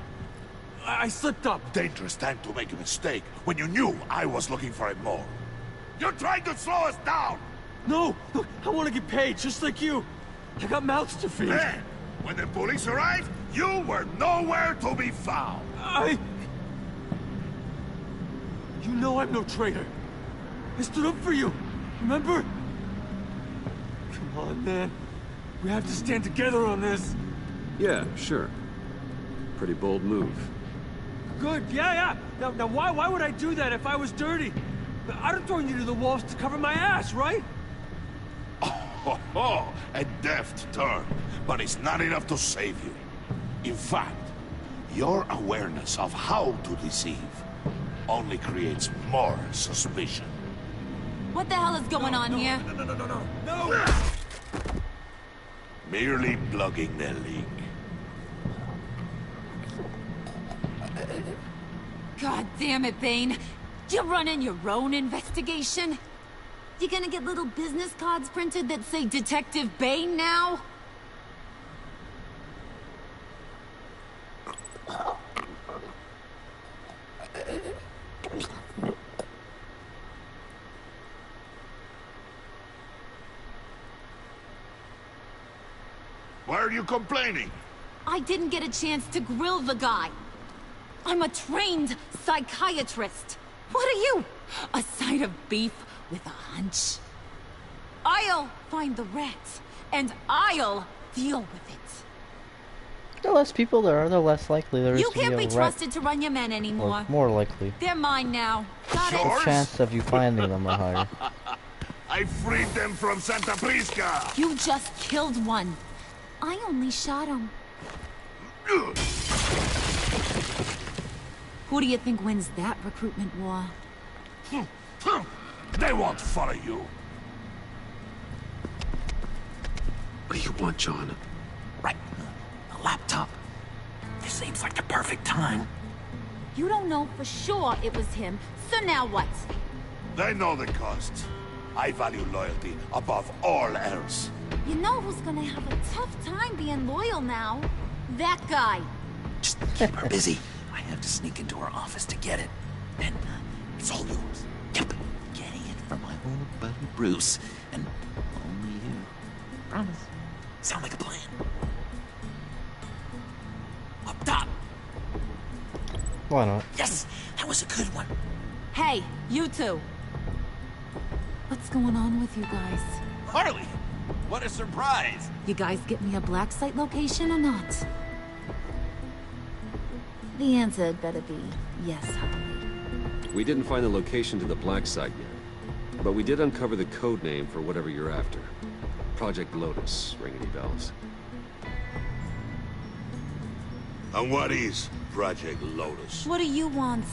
I slipped up. Dangerous time to make a mistake when you knew I was looking for it more. You're trying to slow us down! No! Look, I want to get paid, just like you. I got mouths to feed. Then, when the police arrived, you were nowhere to be found. You know I'm no traitor. I stood up for you, remember? Come on, man. We have to stand together on this. Yeah, sure. Pretty bold move. Good, yeah. Now why would I do that if I was dirty? I'd have thrown you to the walls to cover my ass, right? Oh, a deft turn, but it's not enough to save you. In fact, your awareness of how to deceive only creates more suspicion. What the hell is going on here? No! Merely plugging the leak. God damn it, Bane. You're running your own investigation? You gonna get little business cards printed that say Detective Bane now? Why are you complaining? I didn't get a chance to grill the guy. I'm a trained psychiatrist. What are you? A side of beef with a hunch? I'll find the rats, and I'll deal with it. The less people there are, the less likely there is You to can't be be a rat. trusted to run your men anymore. Or more likely. They're mine now. Got The it? chance of you finding them are higher. I freed them from Santa Prisca! You just killed one. I only shot him. Who do you think wins that recruitment war? They won't follow you. What do you want, John? Right. A laptop. This seems like the perfect time. You don't know for sure it was him, so now what? They know the cost. I value loyalty above all else. You know who's gonna have a tough time being loyal now? That guy. Just keep her busy. I have to sneak into her office to get it. Then it's all yours. Yep. Getting it from my old buddy Bruce. And only you. Promise. Sound like a plan. Up top. Why not? Yes! That was a good one. Hey, you two. What's going on with you guys? Harley! What a surprise! You guys get me a black site location or not? The answer had better be yes, Harley. We didn't find the location to the black site yet, but we did uncover the code name for whatever you're after. Project Lotus. Ring any bells? And what is Project Lotus? What do you want?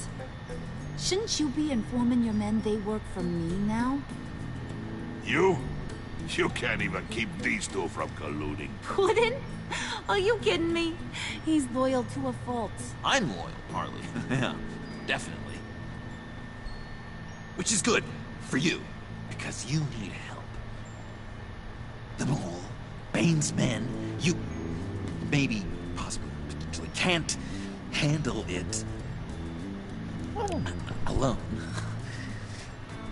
Shouldn't you be informing your men they work for me now? You? You can't even keep these two from colluding. Puddin'? Are you kidding me? He's loyal to a fault. I'm loyal, Harley. Yeah, definitely. Which is good for you, because you need help. The Mole, Bane's men, you maybe, possibly, potentially can't handle it alone.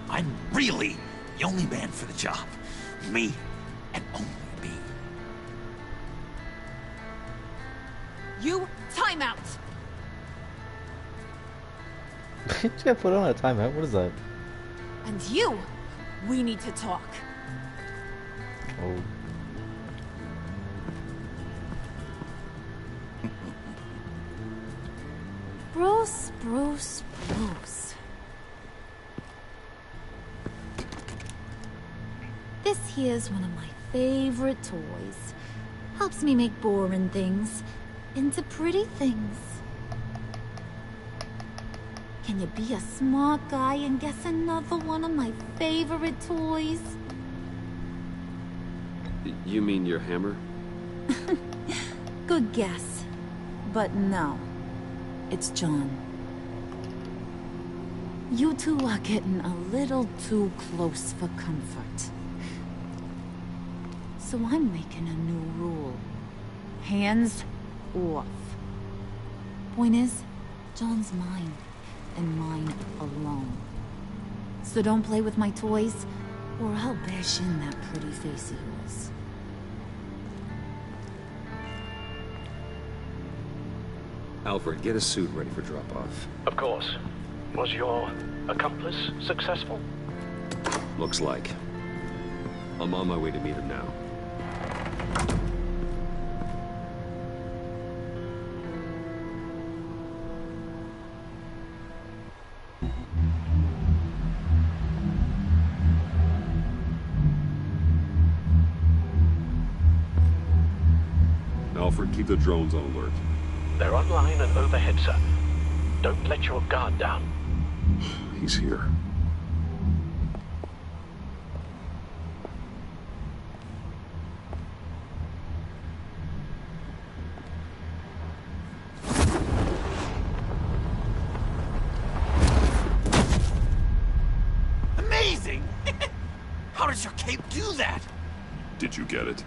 I'm really the only man for the job. Me and only me. You, time out! You just got put on a timeout. What is that? And you, we need to talk. Oh. Bruce, Bruce, Bruce. This here's one of my favorite toys. Helps me make boring things into pretty things. Can you be a smart guy and guess another one of my favorite toys? You mean your hammer? Good guess. But no. It's John. You two are getting a little too close for comfort. So I'm making a new rule. Hands off. Point is, John's mine, and mine alone. So don't play with my toys, or I'll bash in that pretty face of yours. Alfred, get a suit ready for drop-off. Of course. Was your accomplice successful? Looks like. I'm on my way to meet him now. Alfred, keep the drones on alert. They're online and overhead, sir. Don't let your guard down. He's here. Amazing! How does your cape do that? Did you get it?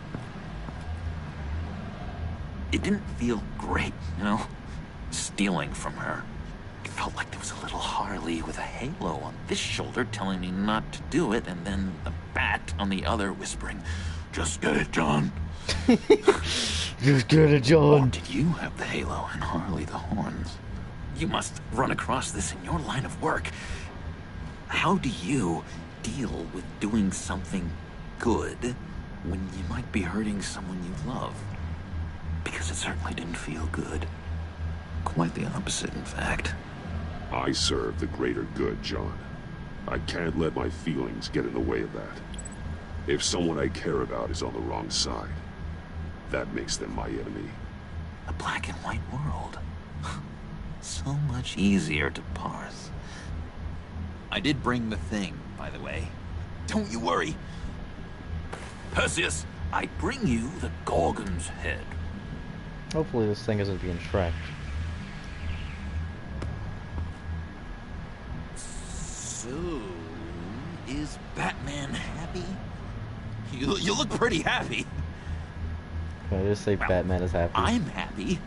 It didn't feel great, you know? Stealing from her. It felt like there was a little Harley with a halo on this shoulder telling me not to do it, and then the bat on the other whispering, "Just get it, John." Just get it, John. Or did you have the halo and Harley the horns? You must run across this in your line of work. How do you deal with doing something good when you might be hurting someone you love? Because it certainly didn't feel good. Quite the opposite, in fact. I serve the greater good, John. I can't let my feelings get in the way of that. If someone I care about is on the wrong side, that makes them my enemy. A black and white world. So much easier to parse. I did bring the thing, by the way. Don't you worry. Perseus, I bring you the Gorgon's head. Hopefully this thing isn't being tracked. So, is Batman happy? You look pretty happy. Can I just say Batman is happy? I'm happy.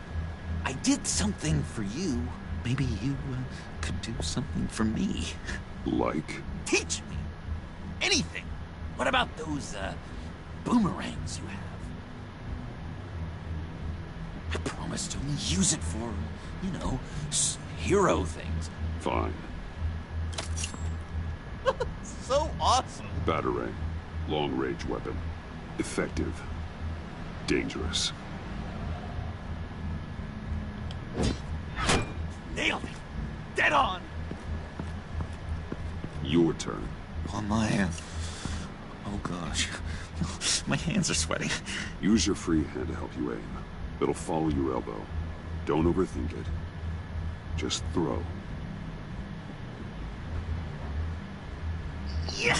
I did something for you. Maybe you could do something for me. Like? Teach me. Anything. What about those boomerangs you have? I promise to only use it for, you know, hero things. Fine. So awesome. Batarang. Long-range weapon. Effective. Dangerous. Nailed it. Dead on. Your turn. On my oh gosh. My hands are sweating. Use your free hand to help you aim. It'll follow your elbow. Don't overthink it. Just throw. Yeah.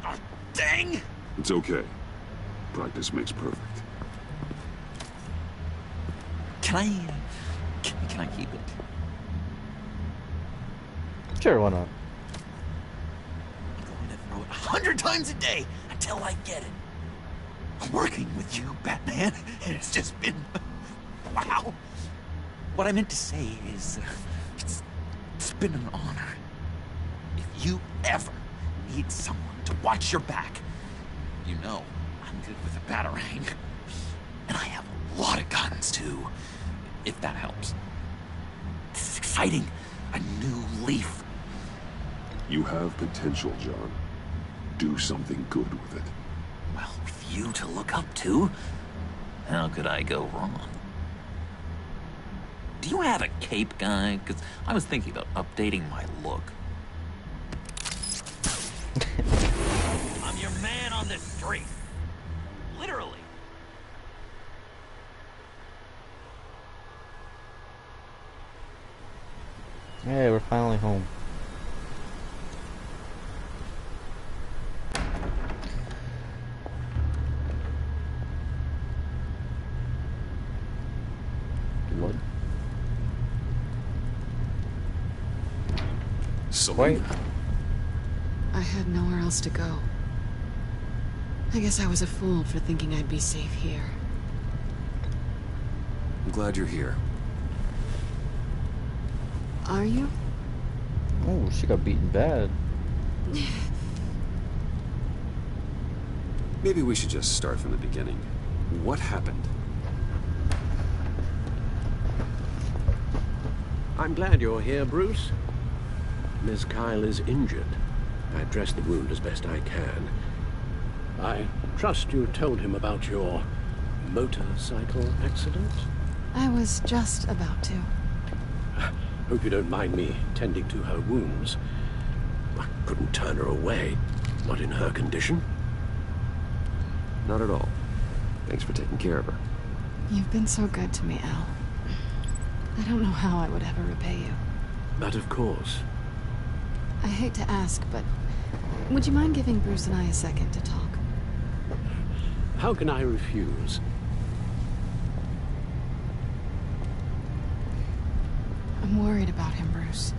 Oh, dang. It's okay. Practice makes perfect. Can I keep it? Sure, why not? I'm going to throw it 100 times a day until I get it. Working with you, Batman, it's just been... wow. What I meant to say is, it's been an honor. If you ever need someone to watch your back, you know I'm good with a batarang. And I have a lot of guns, too, if that helps. This is exciting. A new leaf. You have potential, John. Do something good with it. Well, with you to look up to, how could I go wrong? Do you have a cape, guy? Because I was thinking about updating my look. I'm your man on the street. Literally. Hey, we're finally home. Blood. Selina. I had nowhere else to go. I guess I was a fool for thinking I'd be safe here. I'm glad you're here. Are you? Oh, she got beaten bad. Maybe we should just start from the beginning. What happened? I'm glad you're here, Bruce. Miss Kyle is injured. I dressed the wound as best I can. I trust you told him about your motorcycle accident? I was just about to. Hope you don't mind me tending to her wounds. I couldn't turn her away, not in her condition. Not at all. Thanks for taking care of her. You've been so good to me, Al. I don't know how I would ever repay you. But of course. I hate to ask, but would you mind giving Bruce and I a second to talk? How can I refuse? I'm worried about him, Bruce.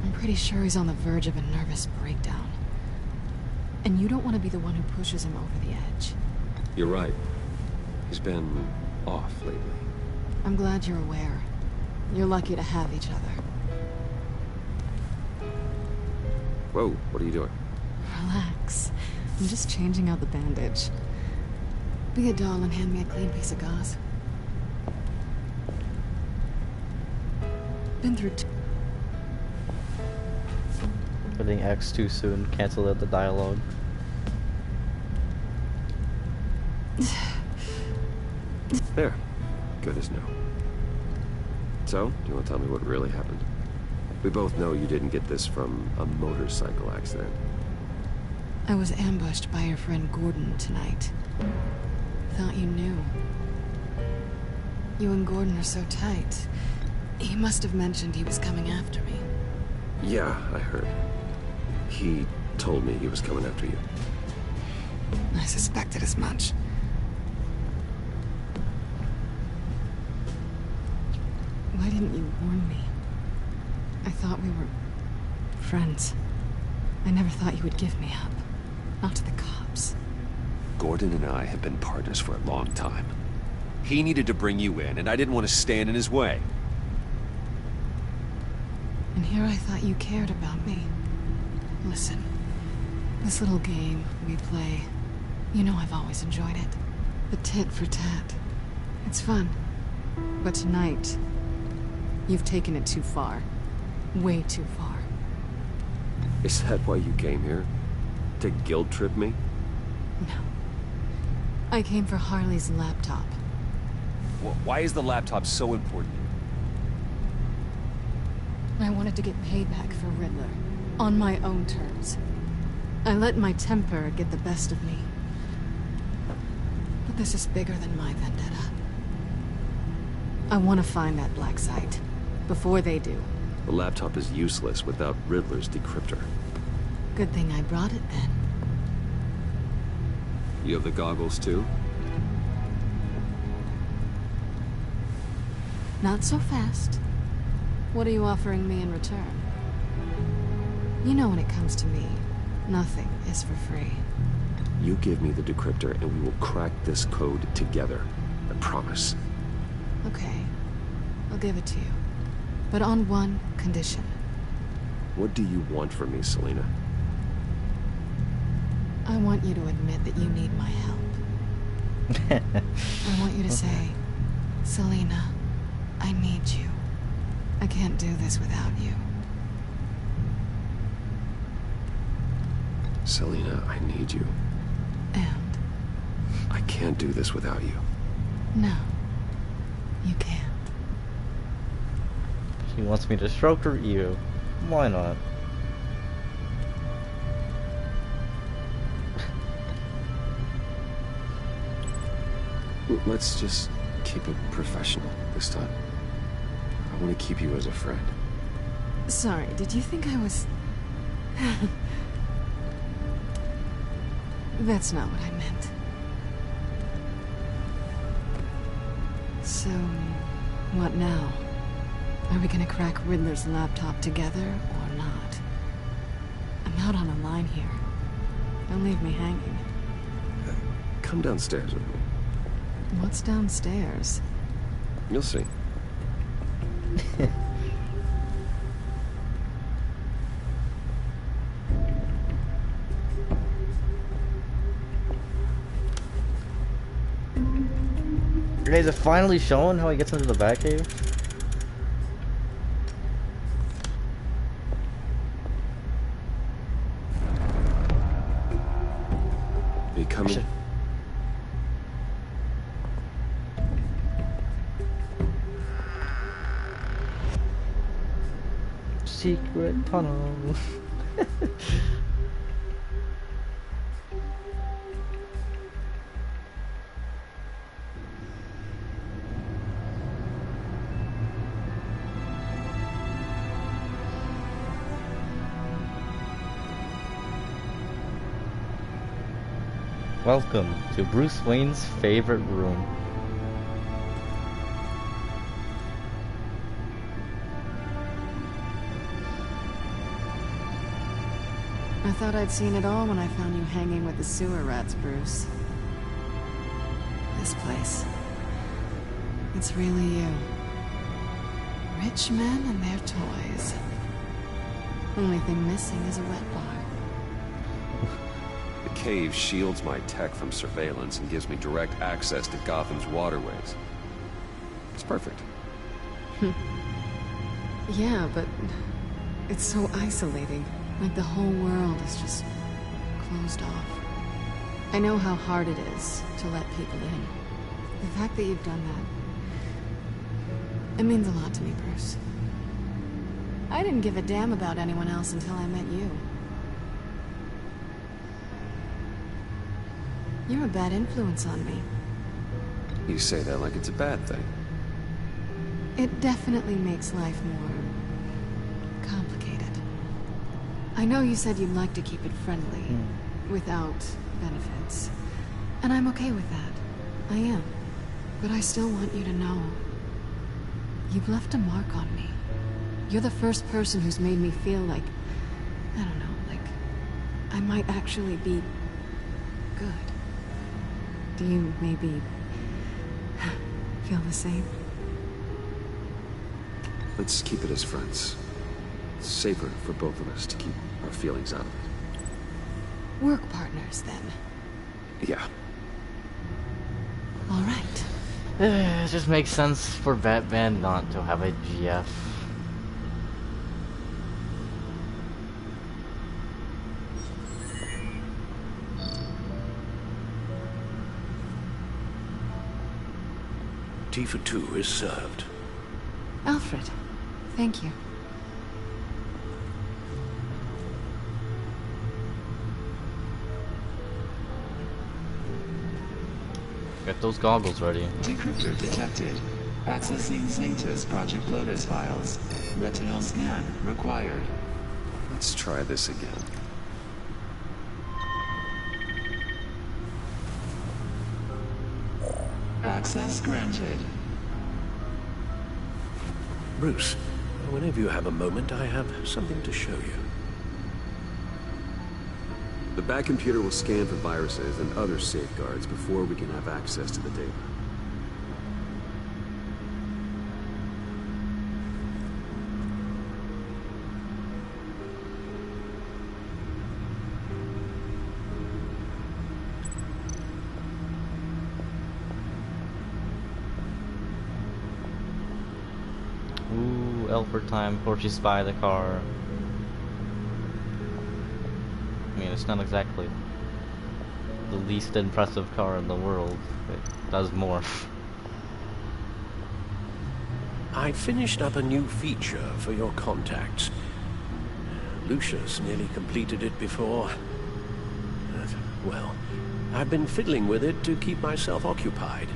I'm pretty sure he's on the verge of a nervous breakdown. And you don't want to be the one who pushes him over the edge. You're right. He's been off lately. I'm glad you're aware. You're lucky to have each other. Whoa, what are you doing? Relax. I'm just changing out the bandage. Be a doll and hand me a clean piece of gauze. Been through Putting X too soon. Cancel out the dialogue. There. Good as new. So, do you want to tell me what really happened? We both know you didn't get this from a motorcycle accident. I was ambushed by your friend Gordon tonight. Thought you knew. You and Gordon are so tight. He must have mentioned he was coming after me. Yeah, I heard. He told me he was coming after you. I suspected as much. Why didn't you warn me? I thought we were friends. I never thought you would give me up. Not to the cops. Gordon and I have been partners for a long time. He needed to bring you in, and I didn't want to stand in his way. And here I thought you cared about me. Listen, this little game we play, you know I've always enjoyed it. The tit for tat. It's fun. But tonight, you've taken it too far. Way too far. Is that why you came here? To guilt trip me? No. I came for Harley's laptop. Why is the laptop so important? I wanted to get payback for Riddler. On my own terms. I let my temper get the best of me. But this is bigger than my vendetta. I want to find that black site. Before they do. The laptop is useless without Riddler's decryptor. Good thing I brought it then. You have the goggles too? Not so fast. What are you offering me in return? You know when it comes to me, nothing is for free. You give me the decryptor and we will crack this code together. I promise. Okay. I'll give it to you. But on one condition. What do you want from me, Selina? I want you to admit that you need my help. I want you to say, Selina, I need you. I can't do this without you. Selina, I need you. And? I can't do this without you. No. You can't. She wants me to stroke her ear. Why not? Let's just keep it professional this time. I want to keep you as a friend. Sorry, did you think I was... That's not what I meant. So, what now? Are we gonna crack Riddler's laptop together or not? I'm out on a line here. I Don't leave me hanging. Come downstairs with me. What's downstairs? You'll see. Okay, is it finally showing how he gets into the Batcave? Are you coming? Secret tunnel. Welcome to Bruce Wayne's favorite room. I thought I'd seen it all when I found you hanging with the sewer rats, Bruce. This place. It's really you. Rich men and their toys. Only thing missing is a wet bar. The cave shields my tech from surveillance and gives me direct access to Gotham's waterways. It's perfect. Yeah, but it's so isolating. Like the whole world is just closed off. I know how hard it is to let people in. The fact that you've done that, it means a lot to me, Bruce. I didn't give a damn about anyone else until I met you. You're a bad influence on me. You say that like it's a bad thing. It definitely makes life more complicated. I know you said you'd like to keep it friendly, without benefits. And I'm okay with that. I am. But I still want you to know. You've left a mark on me. You're the first person who's made me feel like, I don't know, like I might actually be good. Do you maybe feel the same? Let's keep it as friends. It's safer for both of us to keep our feelings out of it. Work partners, then. Yeah. All right. It just makes sense for Batman not to have a GF. Tea for two is served. Alfred, thank you. Get those goggles ready. Decryptor detected. Accessing Sanctus Project Lotus files. Retinal scan required. Let's try this again. Access granted. Bruce, whenever you have a moment, I have something to show you. The Batcomputer will scan for viruses and other safeguards before we can have access to the data. Ooh, Alfred time before she spy the car. I mean, it's not exactly the least impressive car in the world. It does more. I finished up a new feature for your contacts. Lucius nearly completed it before. Well, I've been fiddling with it to keep myself occupied.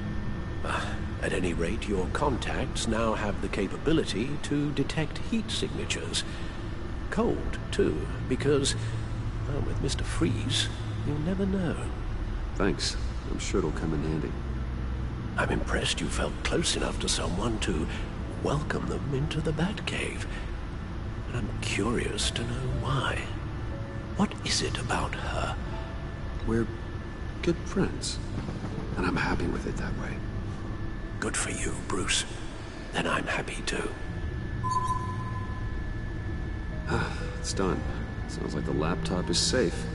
At any rate, your contacts now have the capability to detect heat signatures. Cold, too, because, well, with Mr. Freeze, you never know. Thanks. I'm sure it'll come in handy. I'm impressed you felt close enough to someone to welcome them into the Batcave. And I'm curious to know why. What is it about her We're good friends, and I'm happy with it that way. Good for you, Bruce. And I'm happy too. It's done. Sounds like the laptop is safe.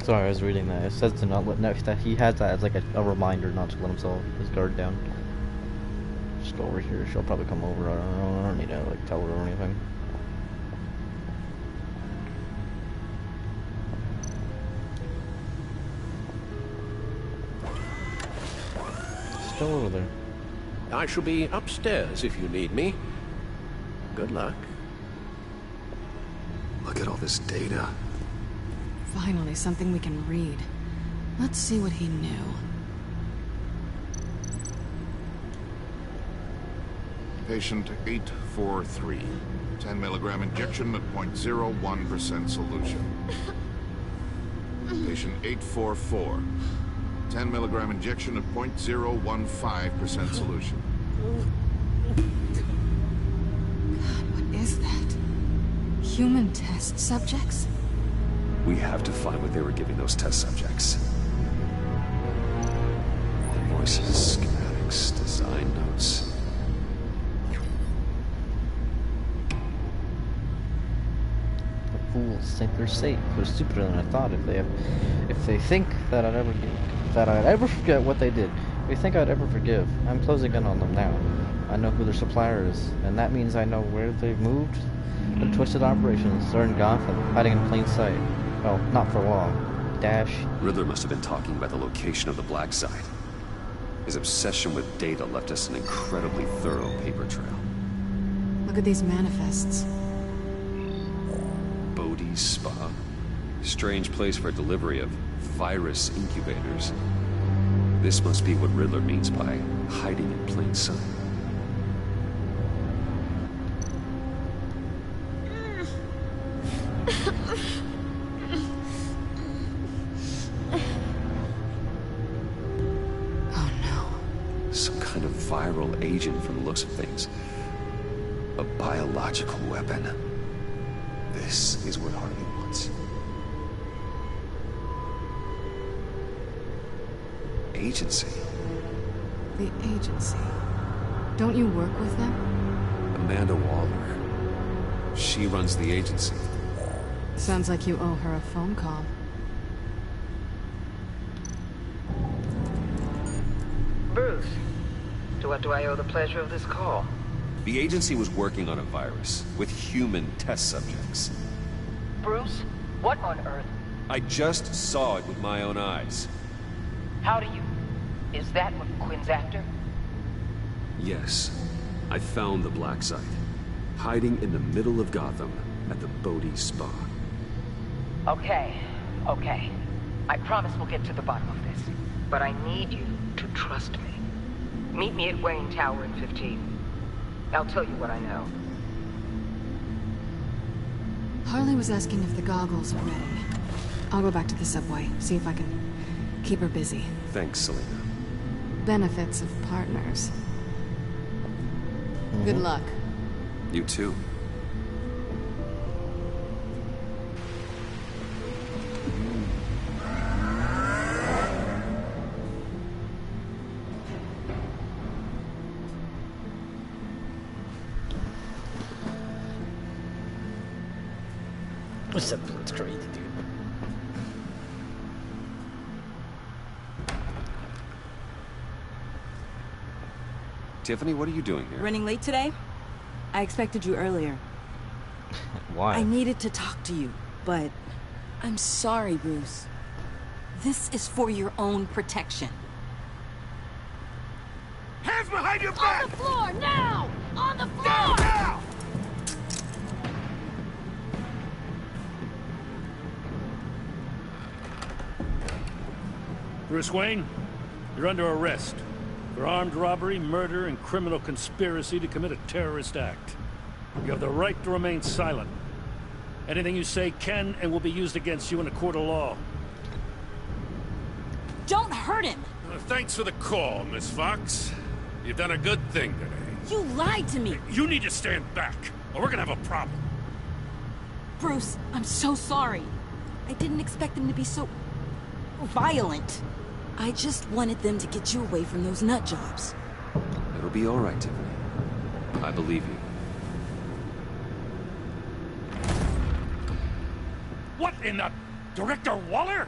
Sorry, I was reading that. It says to not let that he has that as like a reminder not to let himself his guard down. Just go over here. She'll probably come over. I don't need to like tell her or anything. Still over there. I shall be upstairs if you need me. Good luck. Look at all this data. Finally, something we can read. Let's see what he knew. Patient 843. 10 milligram injection at 0.01% solution. Patient 844. 10 milligram injection at 0.015% solution. God, what is that? Human test subjects? We have to find what they were giving those test subjects. Invoices, schematics, design notes. The fools think they're safe. They're stupider than I thought. If they think that I'd ever forget what they did, if they think I'd ever forgive, I'm closing in on them now. I know who their supplier is, and that means I know where they've moved. The twisted operations are in Gotham, hiding in plain sight. Well, not for long. Dash. Riddler must have been talking about the location of the Black Site. His obsession with data left us an incredibly thorough paper trail. Look at these manifests. Bodhi's Spa. Strange place for delivery of virus incubators. This must be what Riddler means by hiding in plain sight. Viral agent from the looks of things. A biological weapon. This is what Harley wants. Agency. The agency. Don't you work with them? Amanda Waller. She runs the agency. Sounds like you owe her a phone call. Bruce. To what do I owe the pleasure of this call? The agency was working on a virus with human test subjects. Bruce? What on earth? I just saw it with my own eyes. How do you... Is that what Quinn's after? Yes. I found the Black Site. Hiding in the middle of Gotham at the Bodhi Spa. Okay. I promise we'll get to the bottom of this. But I need you to trust me. Meet me at Wayne Tower in 15. I'll tell you what I know. Harley was asking if the goggles are ready. I'll go back to the subway, see if I can keep her busy. Thanks, Selina. Benefits of partners. Good luck. You too. It's crazy, dude. Tiffany, what are you doing here? Running late today? I expected you earlier. Why? I needed to talk to you, but I'm sorry, Bruce. This is for your own protection. Hands behind your back! On the floor, now! On the floor! Down now! Bruce Wayne, you're under arrest for armed robbery, murder, and criminal conspiracy to commit a terrorist act. You have the right to remain silent. Anything you say can and will be used against you in a court of law. Don't hurt him! Thanks for the call, Miss Fox. You've done a good thing today. You lied to me! You need to stand back, or we're gonna have a problem. Bruce, I'm so sorry. I didn't expect them to be so... violent. I just wanted them to get you away from those nut jobs. It'll be all right, Tiffany. I believe you. What in the... Director Waller?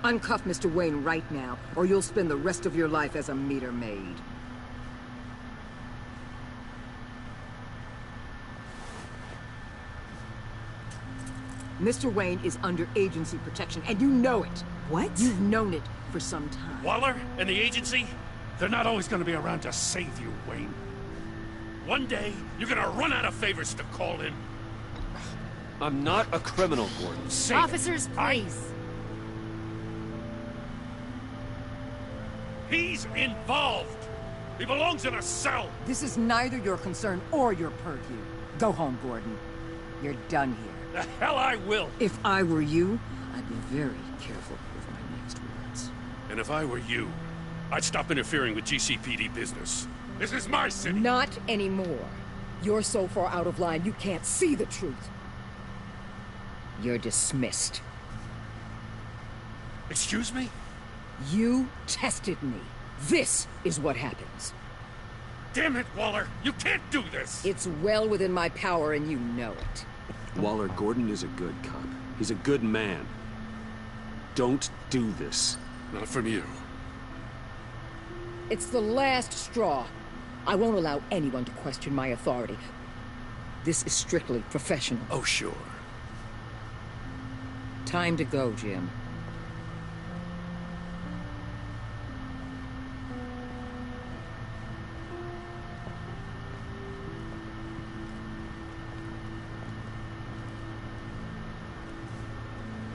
Uncuff Mr. Wayne right now, or you'll spend the rest of your life as a meter maid. Mr. Wayne is under agency protection, and you know it. What? You've known it for some time. Waller and the agency? They're not always gonna be around to save you, Wayne. One day, you're gonna run out of favors to call in. I'm not a criminal, Gordon. Officers, please. He's involved. He belongs in a cell. This is neither your concern or your purview. Go home, Gordon. You're done here. The hell I will. If I were you, I'd be very careful with my next words. And if I were you, I'd stop interfering with GCPD business. This is my city. Not anymore. You're so far out of line, you can't see the truth. You're dismissed. Excuse me? You tested me. This is what happens. Damn it, Waller! You can't do this! It's well within my power, and you know it. Waller, Gordon is a good cop. He's a good man. Don't do this. Not from you. It's the last straw. I won't allow anyone to question my authority. This is strictly professional. Oh, sure. Time to go, Jim.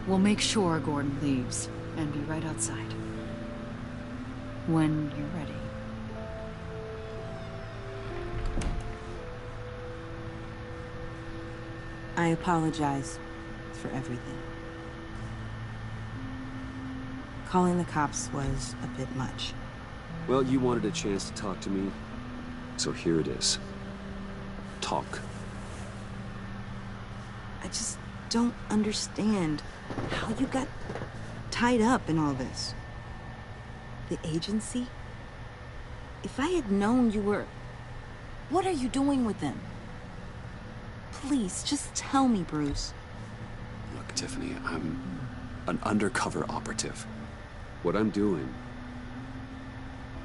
We'll make sure Gordon leaves, and be right outside. When you're ready. I apologize for everything. Calling the cops was a bit much. Well, you wanted a chance to talk to me, so here it is. Talk. I just don't understand how you got tied up in all this. The agency? If I had known you were... What are you doing with them? Please, just tell me, Bruce. Look, Tiffany, I'm an undercover operative. What I'm doing,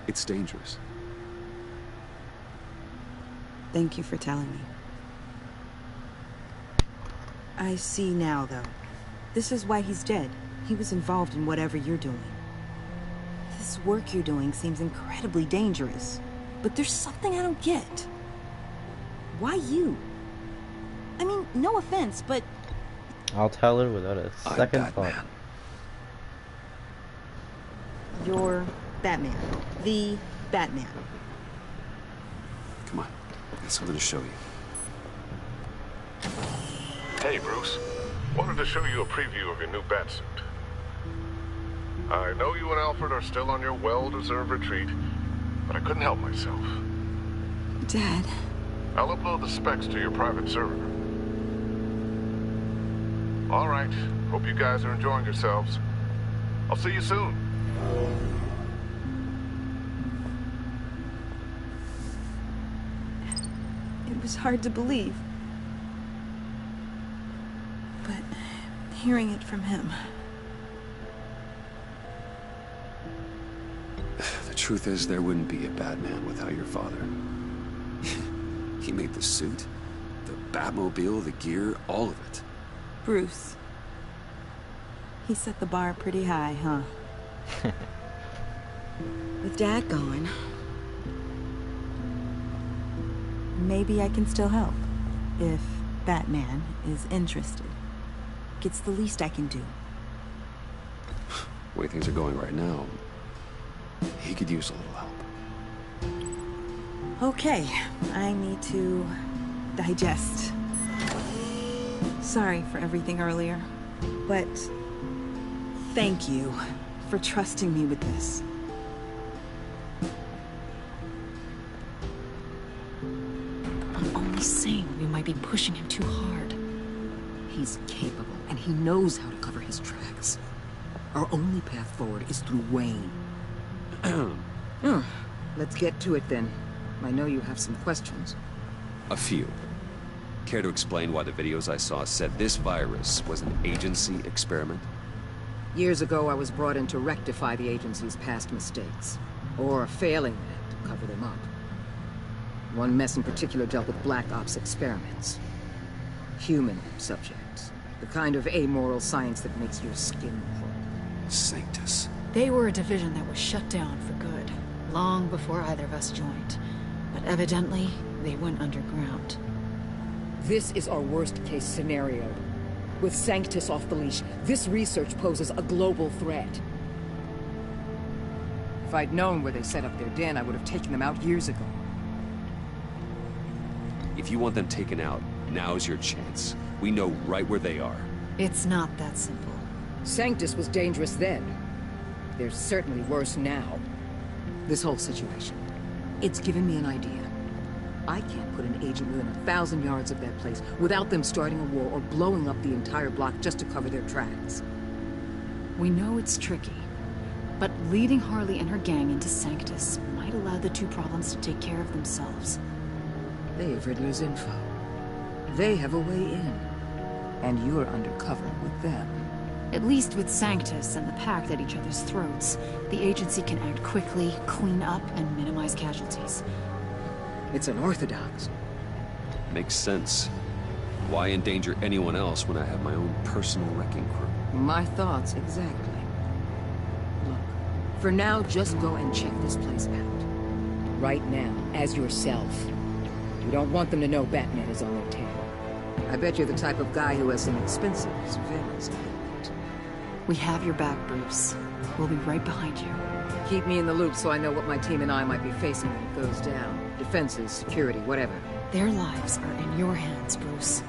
it's dangerous. Thank you for telling me. I see now, though. This is why he's dead. He was involved in whatever you're doing. This work you're doing seems incredibly dangerous. But there's something I don't get. Why you? I mean, no offense, but... I'll tell her without a second thought. You're Batman. The Batman. Come on, I got something to show you. Hey, Bruce. Wanted to show you a preview of your new Batsuit. I know you and Alfred are still on your well-deserved retreat, but I couldn't help myself. Dad. I'll upload the specs to your private server. All right. Hope you guys are enjoying yourselves. I'll see you soon. It was hard to believe. But hearing it from him... The truth is, there wouldn't be a Batman without your father. He made the suit, the Batmobile, the gear, all of it. Bruce. He set the bar pretty high, huh? With Dad gone, maybe I can still help. If Batman is interested. It's the least I can do. The way things are going right now, he could use a little help. Okay, I need to digest. Sorry for everything earlier, but thank you for trusting me with this. I'm only saying we might be pushing him too hard. He's capable, and he knows how to cover his tracks. Our only path forward is through Wayne. Let's get to it then. I know you have some questions. A few. Care to explain why the videos I saw said this virus was an agency experiment? Years ago, I was brought in to rectify the agency's past mistakes. Or failing that, to cover them up. One mess in particular dealt with Black Ops experiments. Human subjects. The kind of amoral science that makes your skin crawl. Sanctus. They were a division that was shut down for good, long before either of us joined. But evidently, they went underground. This is our worst-case scenario. With Sanctus off the leash, this research poses a global threat. If I'd known where they set up their den, I would have taken them out years ago. If you want them taken out, now's your chance. We know right where they are. It's not that simple. Sanctus was dangerous then. They're certainly worse now. This whole situation, it's given me an idea. I can't put an agent within 1,000 yards of that place without them starting a war or blowing up the entire block just to cover their tracks. We know it's tricky, but leading Harley and her gang into Sanctus might allow the two problems to take care of themselves. They have Riddler's info. They have a way in. And you're undercover with them. At least with Sanctus and the Pact at each other's throats, the agency can act quickly, clean up, and minimize casualties. It's unorthodox. Makes sense. Why endanger anyone else when I have my own personal wrecking crew? My thoughts, exactly. Look, for now, just go and check this place out. Right now, as yourself. You don't want them to know Batman is on their tail. I bet you're the type of guy who has some expensive surveillance equipment. We have your back, Bruce. We'll be right behind you. Keep me in the loop so I know what my team and I might be facing when it goes down. Defenses, security, whatever. Their lives are in your hands, Bruce.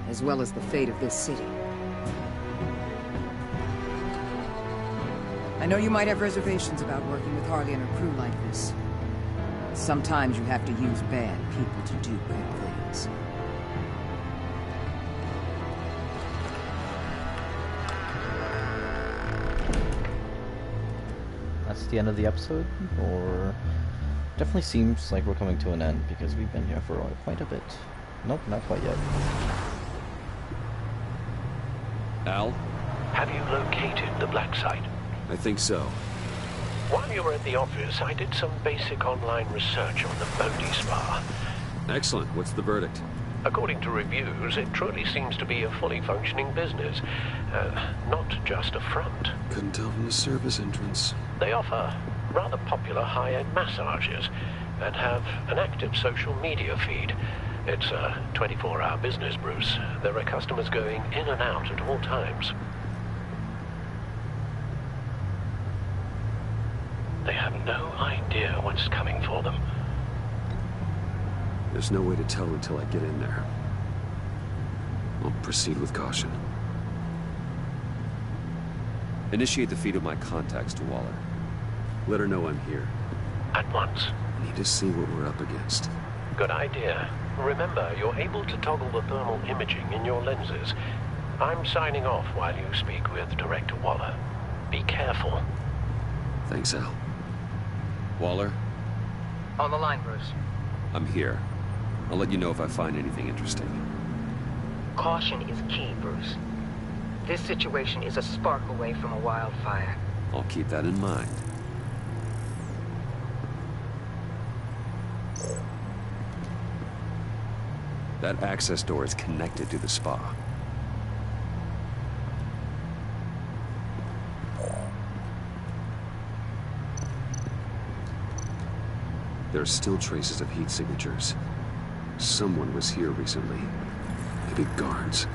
As well as the fate of this city. I know you might have reservations about working with Harley and her crew like this. Sometimes you have to use bad people to do good things. That's the end of the episode, or definitely seems like we're coming to an end because we've been here for quite a bit. Nope, not quite yet. Al? Have you located the black site? I think so. While you were at the office, I did some basic online research on the Bodhi Spa. Excellent. What's the verdict? According to reviews, it truly seems to be a fully functioning business. Not just a front. Couldn't tell from the service entrance. They offer rather popular high-end massages and have an active social media feed. It's a 24-hour business, Bruce. There are customers going in and out at all times. They have no idea what's coming for them. There's no way to tell until I get in there. I'll proceed with caution. Initiate the feed of my contacts to Waller. Let her know I'm here. At once. I need to see what we're up against. Good idea. Remember, you're able to toggle the thermal imaging in your lenses. I'm signing off while you speak with Director Waller. Be careful. Thanks, Al. Waller? On the line, Bruce. I'm here. I'll let you know if I find anything interesting. Caution is key, Bruce. This situation is a spark away from a wildfire. I'll keep that in mind. That access door is connected to the spa. There are still traces of heat signatures. Someone was here recently. Maybe guards.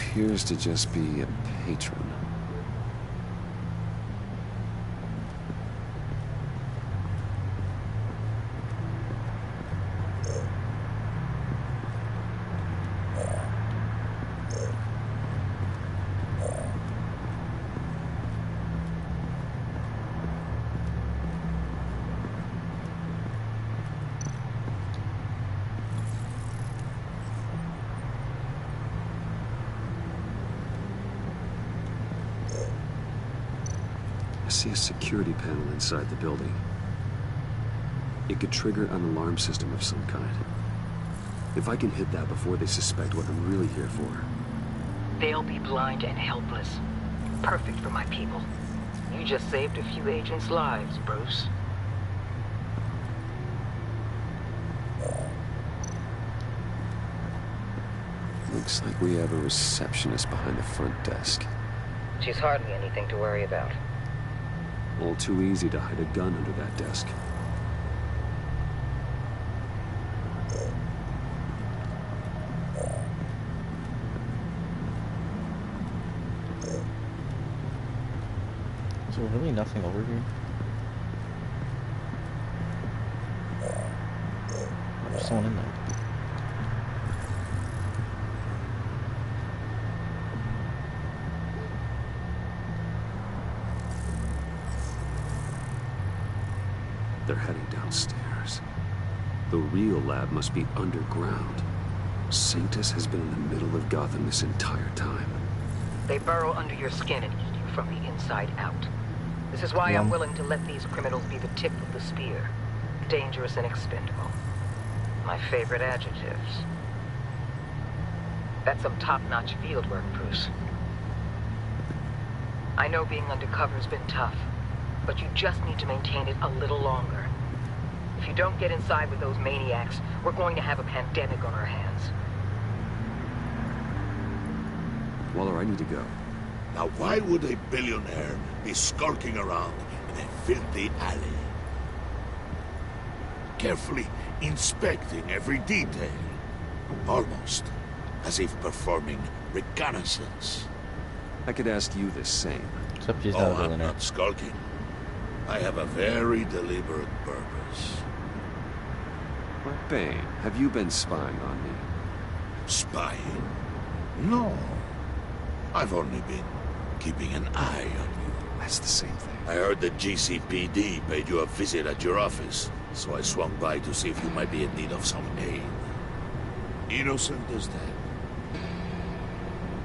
appears to just be a patron. I see a security panel inside the building. It could trigger an alarm system of some kind. If I can hit that before they suspect what I'm really here for. They'll be blind and helpless. Perfect for my people. You just saved a few agents' lives, Bruce. Looks like we have a receptionist behind the front desk. She's hardly anything to worry about. All too easy to hide a gun under that desk. Is there really nothing over here? There's someone in there. They're heading downstairs. The real lab must be underground. Sanctus has been in the middle of Gotham this entire time. They burrow under your skin and eat you from the inside out. This is why I'm willing to let these criminals be the tip of the spear. Dangerous and expendable. My favorite adjectives. That's some top-notch field work, Bruce. I know being undercover's been tough, but you just need to maintain it a little longer. If you don't get inside with those maniacs, we're going to have a pandemic on our hands. Waller, I need to go. Now why would a billionaire be skulking around in a filthy alley? Carefully inspecting every detail. Almost as if performing reconnaissance. I could ask you the same. Except he's Oh, not a I'm billionaire. not skulking. I have a very deliberate purpose. Bane, have you been spying on me? Spying? No. I've only been keeping an eye on you. That's the same thing. I heard the GCPD paid you a visit at your office, so I swung by to see if you might be in need of some aid. Innocent as that.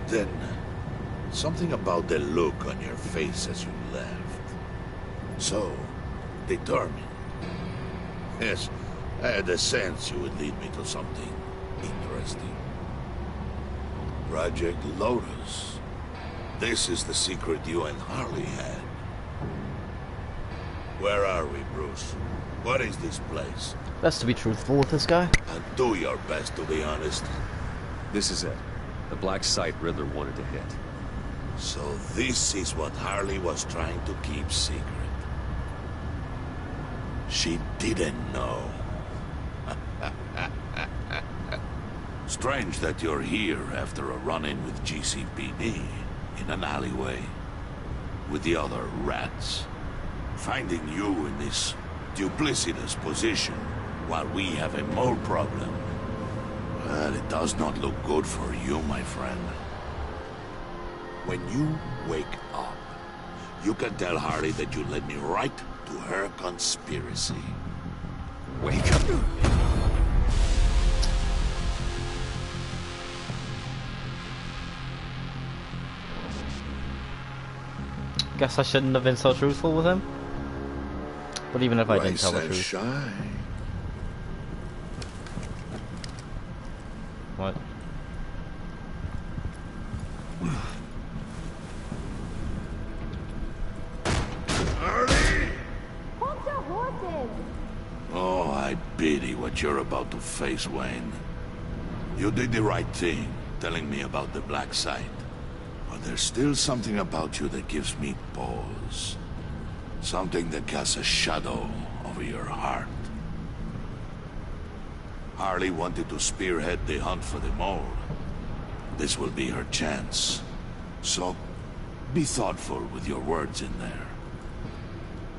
Then, something about the look on your face as you left. So, determined. Yes, I had a sense you would lead me to something interesting. Project Lotus. This is the secret you and Harley had. Where are we, Bruce? What is this place? Best to be truthful with this guy. And do your best to be honest. This is it. The black site Riddler wanted to hit. So this is what Harley was trying to keep secret. She didn't know. Strange that you're here after a run-in with GCPD in an alleyway with the other rats. Finding you in this duplicitous position while we have a mole problem. Well, it does not look good for you, my friend. When you wake up, you can tell Harley that you led me right to her conspiracy. Wake up. Guess I shouldn't have been so truthful with him. But even if I didn't tell the Rise and truth. shine. What? Harley! Hold your horses! Oh, I pity what you're about to face, Wayne. You did the right thing, telling me about the black site. But there's still something about you that gives me pause. Something that casts a shadow over your heart. Harley wanted to spearhead the hunt for the mole. this will be her chance. So, be thoughtful with your words in there.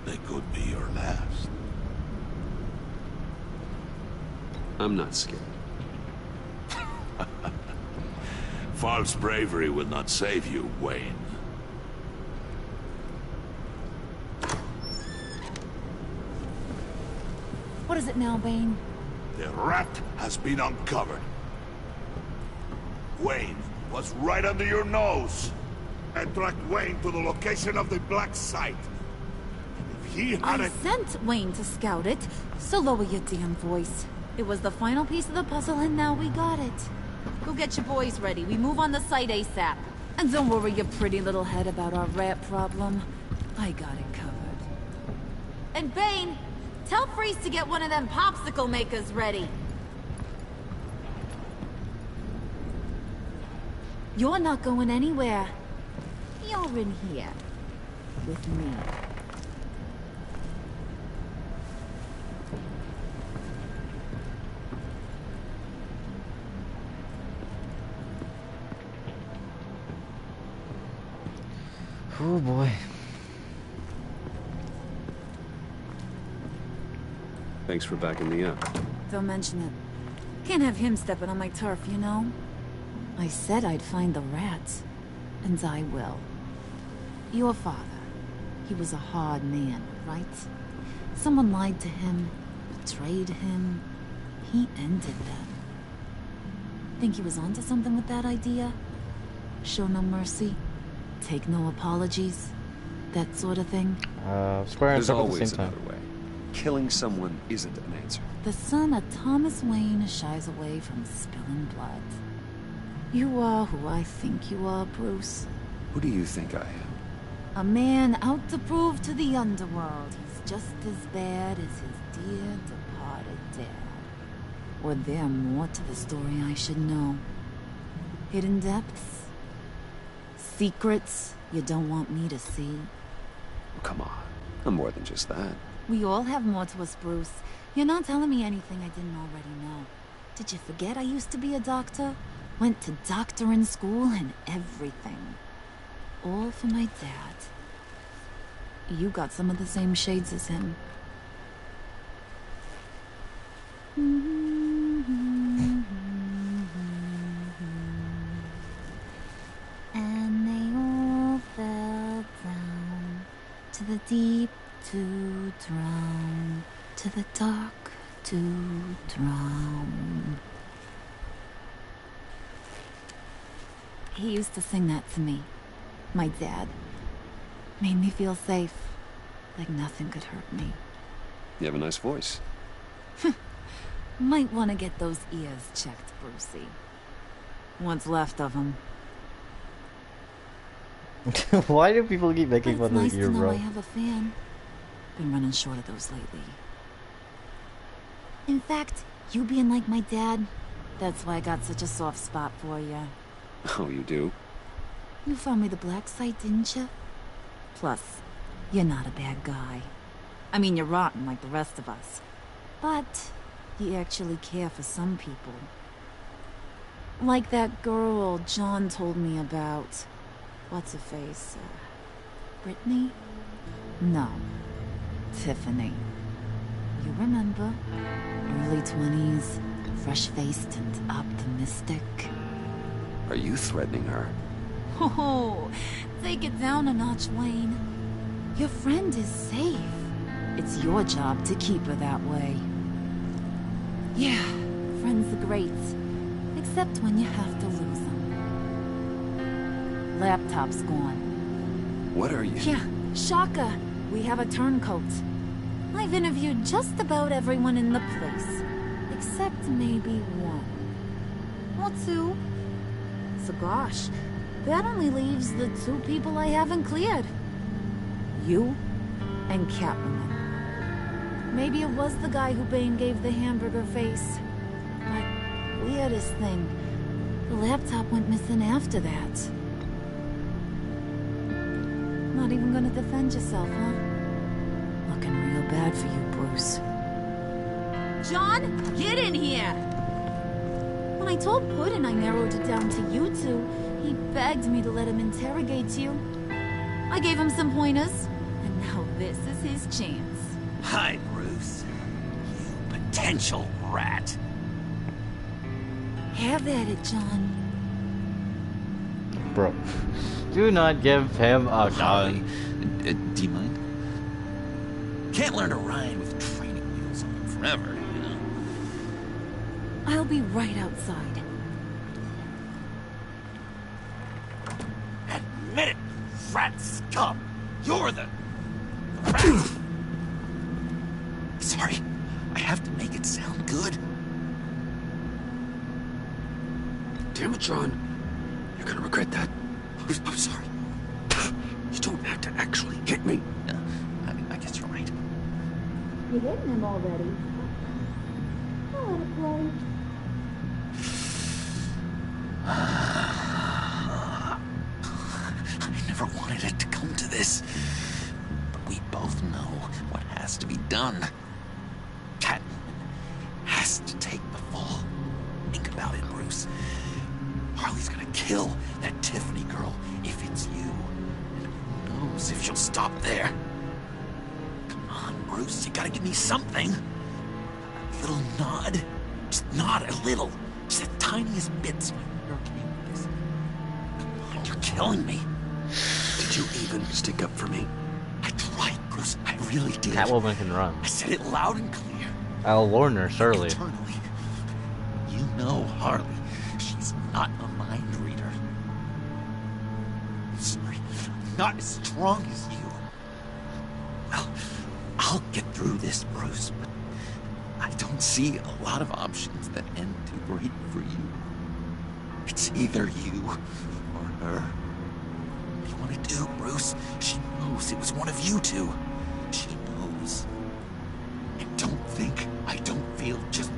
They could be your last. I'm not scared. False bravery will not save you, Wayne. What is it now, Bane? The rat has been uncovered. Wayne was right under your nose. I tracked Wayne to the location of the black site. If he had I sent Wayne to scout it, so lower your damn voice. It was the final piece of the puzzle, and now we got it. Go get your boys ready. We move on the site ASAP. And don't worry your pretty little head about our rat problem. I got it covered. And Bane, tell Freeze to get one of them popsicle makers ready. You're not going anywhere. You're in here. With me. Oh boy. Thanks for backing me up. Don't mention it. Can't have him stepping on my turf, you know? I said I'd find the rats. And I will. Your father. He was a hard man, right? Someone lied to him, betrayed him. He ended them. Think he was onto something with that idea? Show no mercy? Take no apologies? That sort of thing? Square and There's circle at the always same time. another way. Killing someone isn't an answer. The son of Thomas Wayne shies away from spilling blood. You are who I think you are, Bruce. Who do you think I am? A man out to prove to the underworld he's just as bad as his dear departed dad. Or there more to the story I should know. Hidden depths? Secrets you don't want me to see? Oh, come on. I'm more than just that. We all have more to us, Bruce. You're not telling me anything I didn't already know. Did you forget I used to be a doctor? Went to doctoring school and everything. All for my dad. You got some of the same shades as him. And they all fell down to the deep to drown, to the dark to drown. He used to sing that to me. My dad. Made me feel safe. Like nothing could hurt me. You have a nice voice. Might want to get those ears checked, Brucey. What's left of them. Why do people keep making fun Nice of your to know bro? I have a fan. Been running short of those lately. In fact, you being like my dad, that's why I got such a soft spot for you. Oh, you do? You found me the black site, didn't you? Plus, you're not a bad guy. I mean, you're rotten like the rest of us. But you actually care for some people. Like that girl John told me about. What's her face? Brittany? No. Tiffany. You remember? Early 20s, fresh-faced and optimistic. Are you threatening her? Oh, take it down a notch, Wayne. Your friend is safe. It's your job to keep her that way. Yeah, friends are great. Except when you have to lose them. Laptop's gone. What are you? Yeah, shocker. We have a turncoat. I've interviewed just about everyone in the place. Except maybe one. Or two. So gosh, that only leaves the two people I haven't cleared. You and Catwoman. Maybe it was the guy who Bane gave the hamburger face. But weirdest thing, the laptop went missing after that. Not even gonna defend yourself, huh? Looking real bad for you, Bruce. John, get in here! When I told Puddin I narrowed it down to you two, he begged me to let him interrogate you. I gave him some pointers, and now this is his chance. Hi, Bruce. You potential rat. Have at it, John. Bro, do not give him a gun. Do you mind? Can't learn to ride with training wheels on forever, you know? I'll be right outside. Admit it, rat scum! You're the rat! Sorry, I have to make it sound good. Damn it, John. You're gonna regret that. I'm sorry. You don't have to actually hit me. I guess you're right. You hitting him already? I'll let it play. I never wanted it to come to this. But we both know what has to be done. Catwoman has to take the fall. Think about it, Bruce. Harley's gonna kill that Tiffany girl if it's you. And who knows if she'll stop there. Come on, Bruce, you gotta give me something. A little nod. Just nod a little. Just the tiniest bit so I know you're okay with this. Come on, you're killing me. Did you even stick up for me? I tried, Bruce. I really did. Catwoman can run. I said it loud and clear. I'll warn her, surely. Internally, you know Harley. She's not a mind reader. I'm sorry, I'm not as strong as you. Well, I'll get through this, Bruce, but I don't see a lot of options that end too great for you. It's either you or her. What do you want to do, Bruce? She knows it was one of you two. She knows. And don't think I don't feel just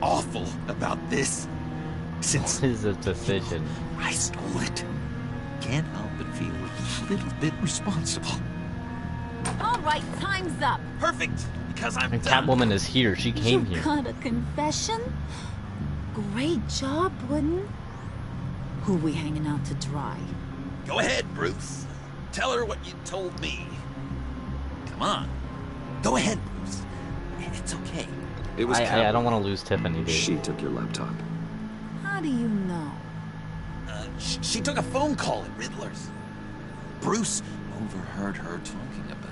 awful about this. Since his decision, I stole it. Can't help but feel a little bit responsible. All right, time's up. Perfect, because I'm and done. Catwoman is here. She came You here. got a confession? Great job, Puddin. Who we hanging out to dry? Go ahead, Bruce. Tell her what you told me. Come on. Go ahead, Bruce. It's okay. It was I don't want to lose Tiffany, dude. She took your laptop. How do you know? She took a phone call at Riddler's. Bruce overheard her talking about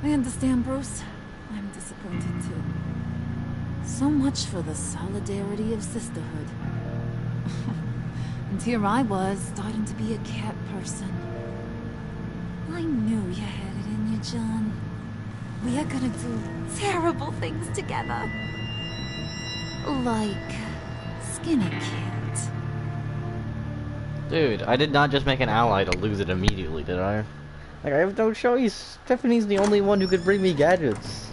it. I understand, Bruce. I'm disappointed too. So much for the solidarity of sisterhood. And here I was, starting to be a cat person. I knew you had it in you, John. We are gonna do terrible things together. Like skin a cat. Dude, I did not just make an ally to lose it immediately, did I? Like, I have no choice. Tiffany's the only one who could bring me gadgets.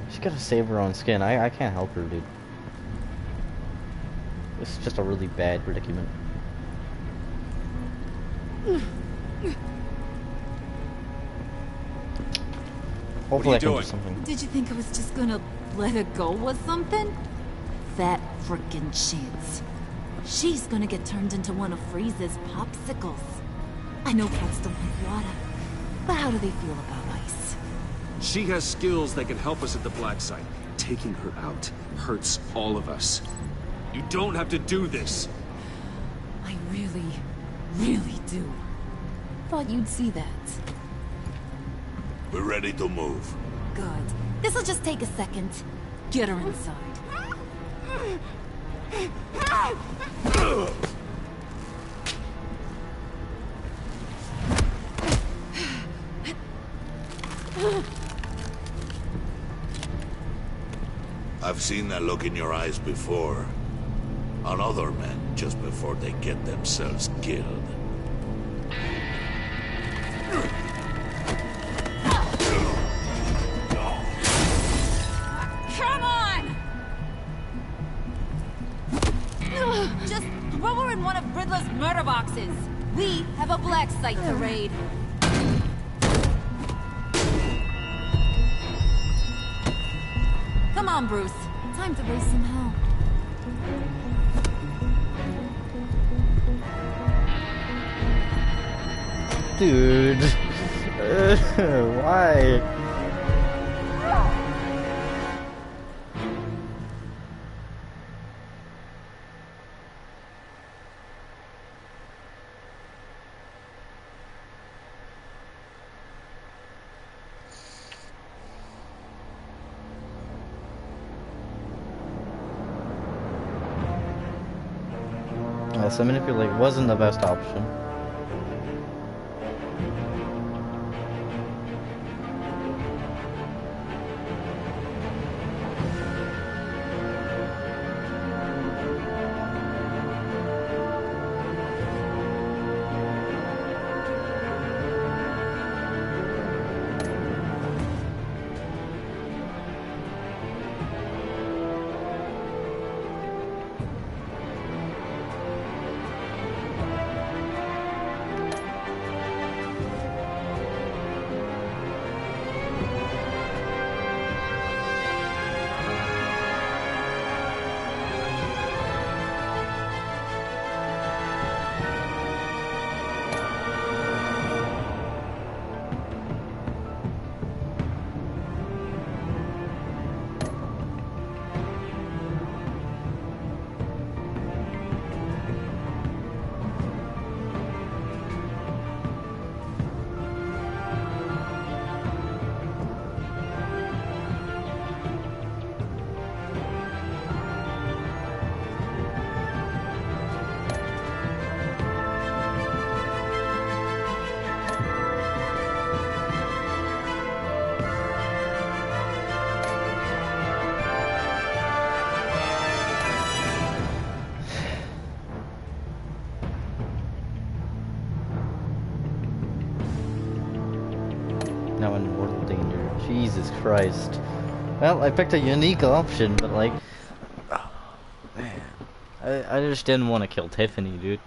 She's gotta save her own skin. I can't help her, dude. This is just a really bad predicament. Hopefully I can do something. Did you think I was just gonna let her go with something? That frickin' chance. She's gonna get turned into one of Freeze's popsicles. I know cats don't like water, but how do they feel about ice? She has skills that can help us at the black site. Taking her out hurts all of us. You don't have to do this. I really, really do. Thought you'd see that. We're ready to move. Good. This'll just take a second. Get her inside. I've seen that look in your eyes before. On other men, just before they get themselves killed. Come on! Just throw her in one of Riddler's murder boxes. We have a black site to raid. Come on, Bruce. Time to raise some hell. Dude. Why? So manipulate wasn't the best option. Now in mortal danger. Jesus Christ. Well, I picked a unique option, but like... Oh, man. I just didn't want to kill Tiffany, dude.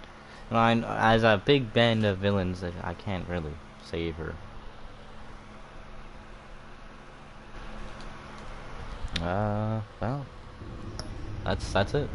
And as a big band of villains, I can't really save her. Well... That's it.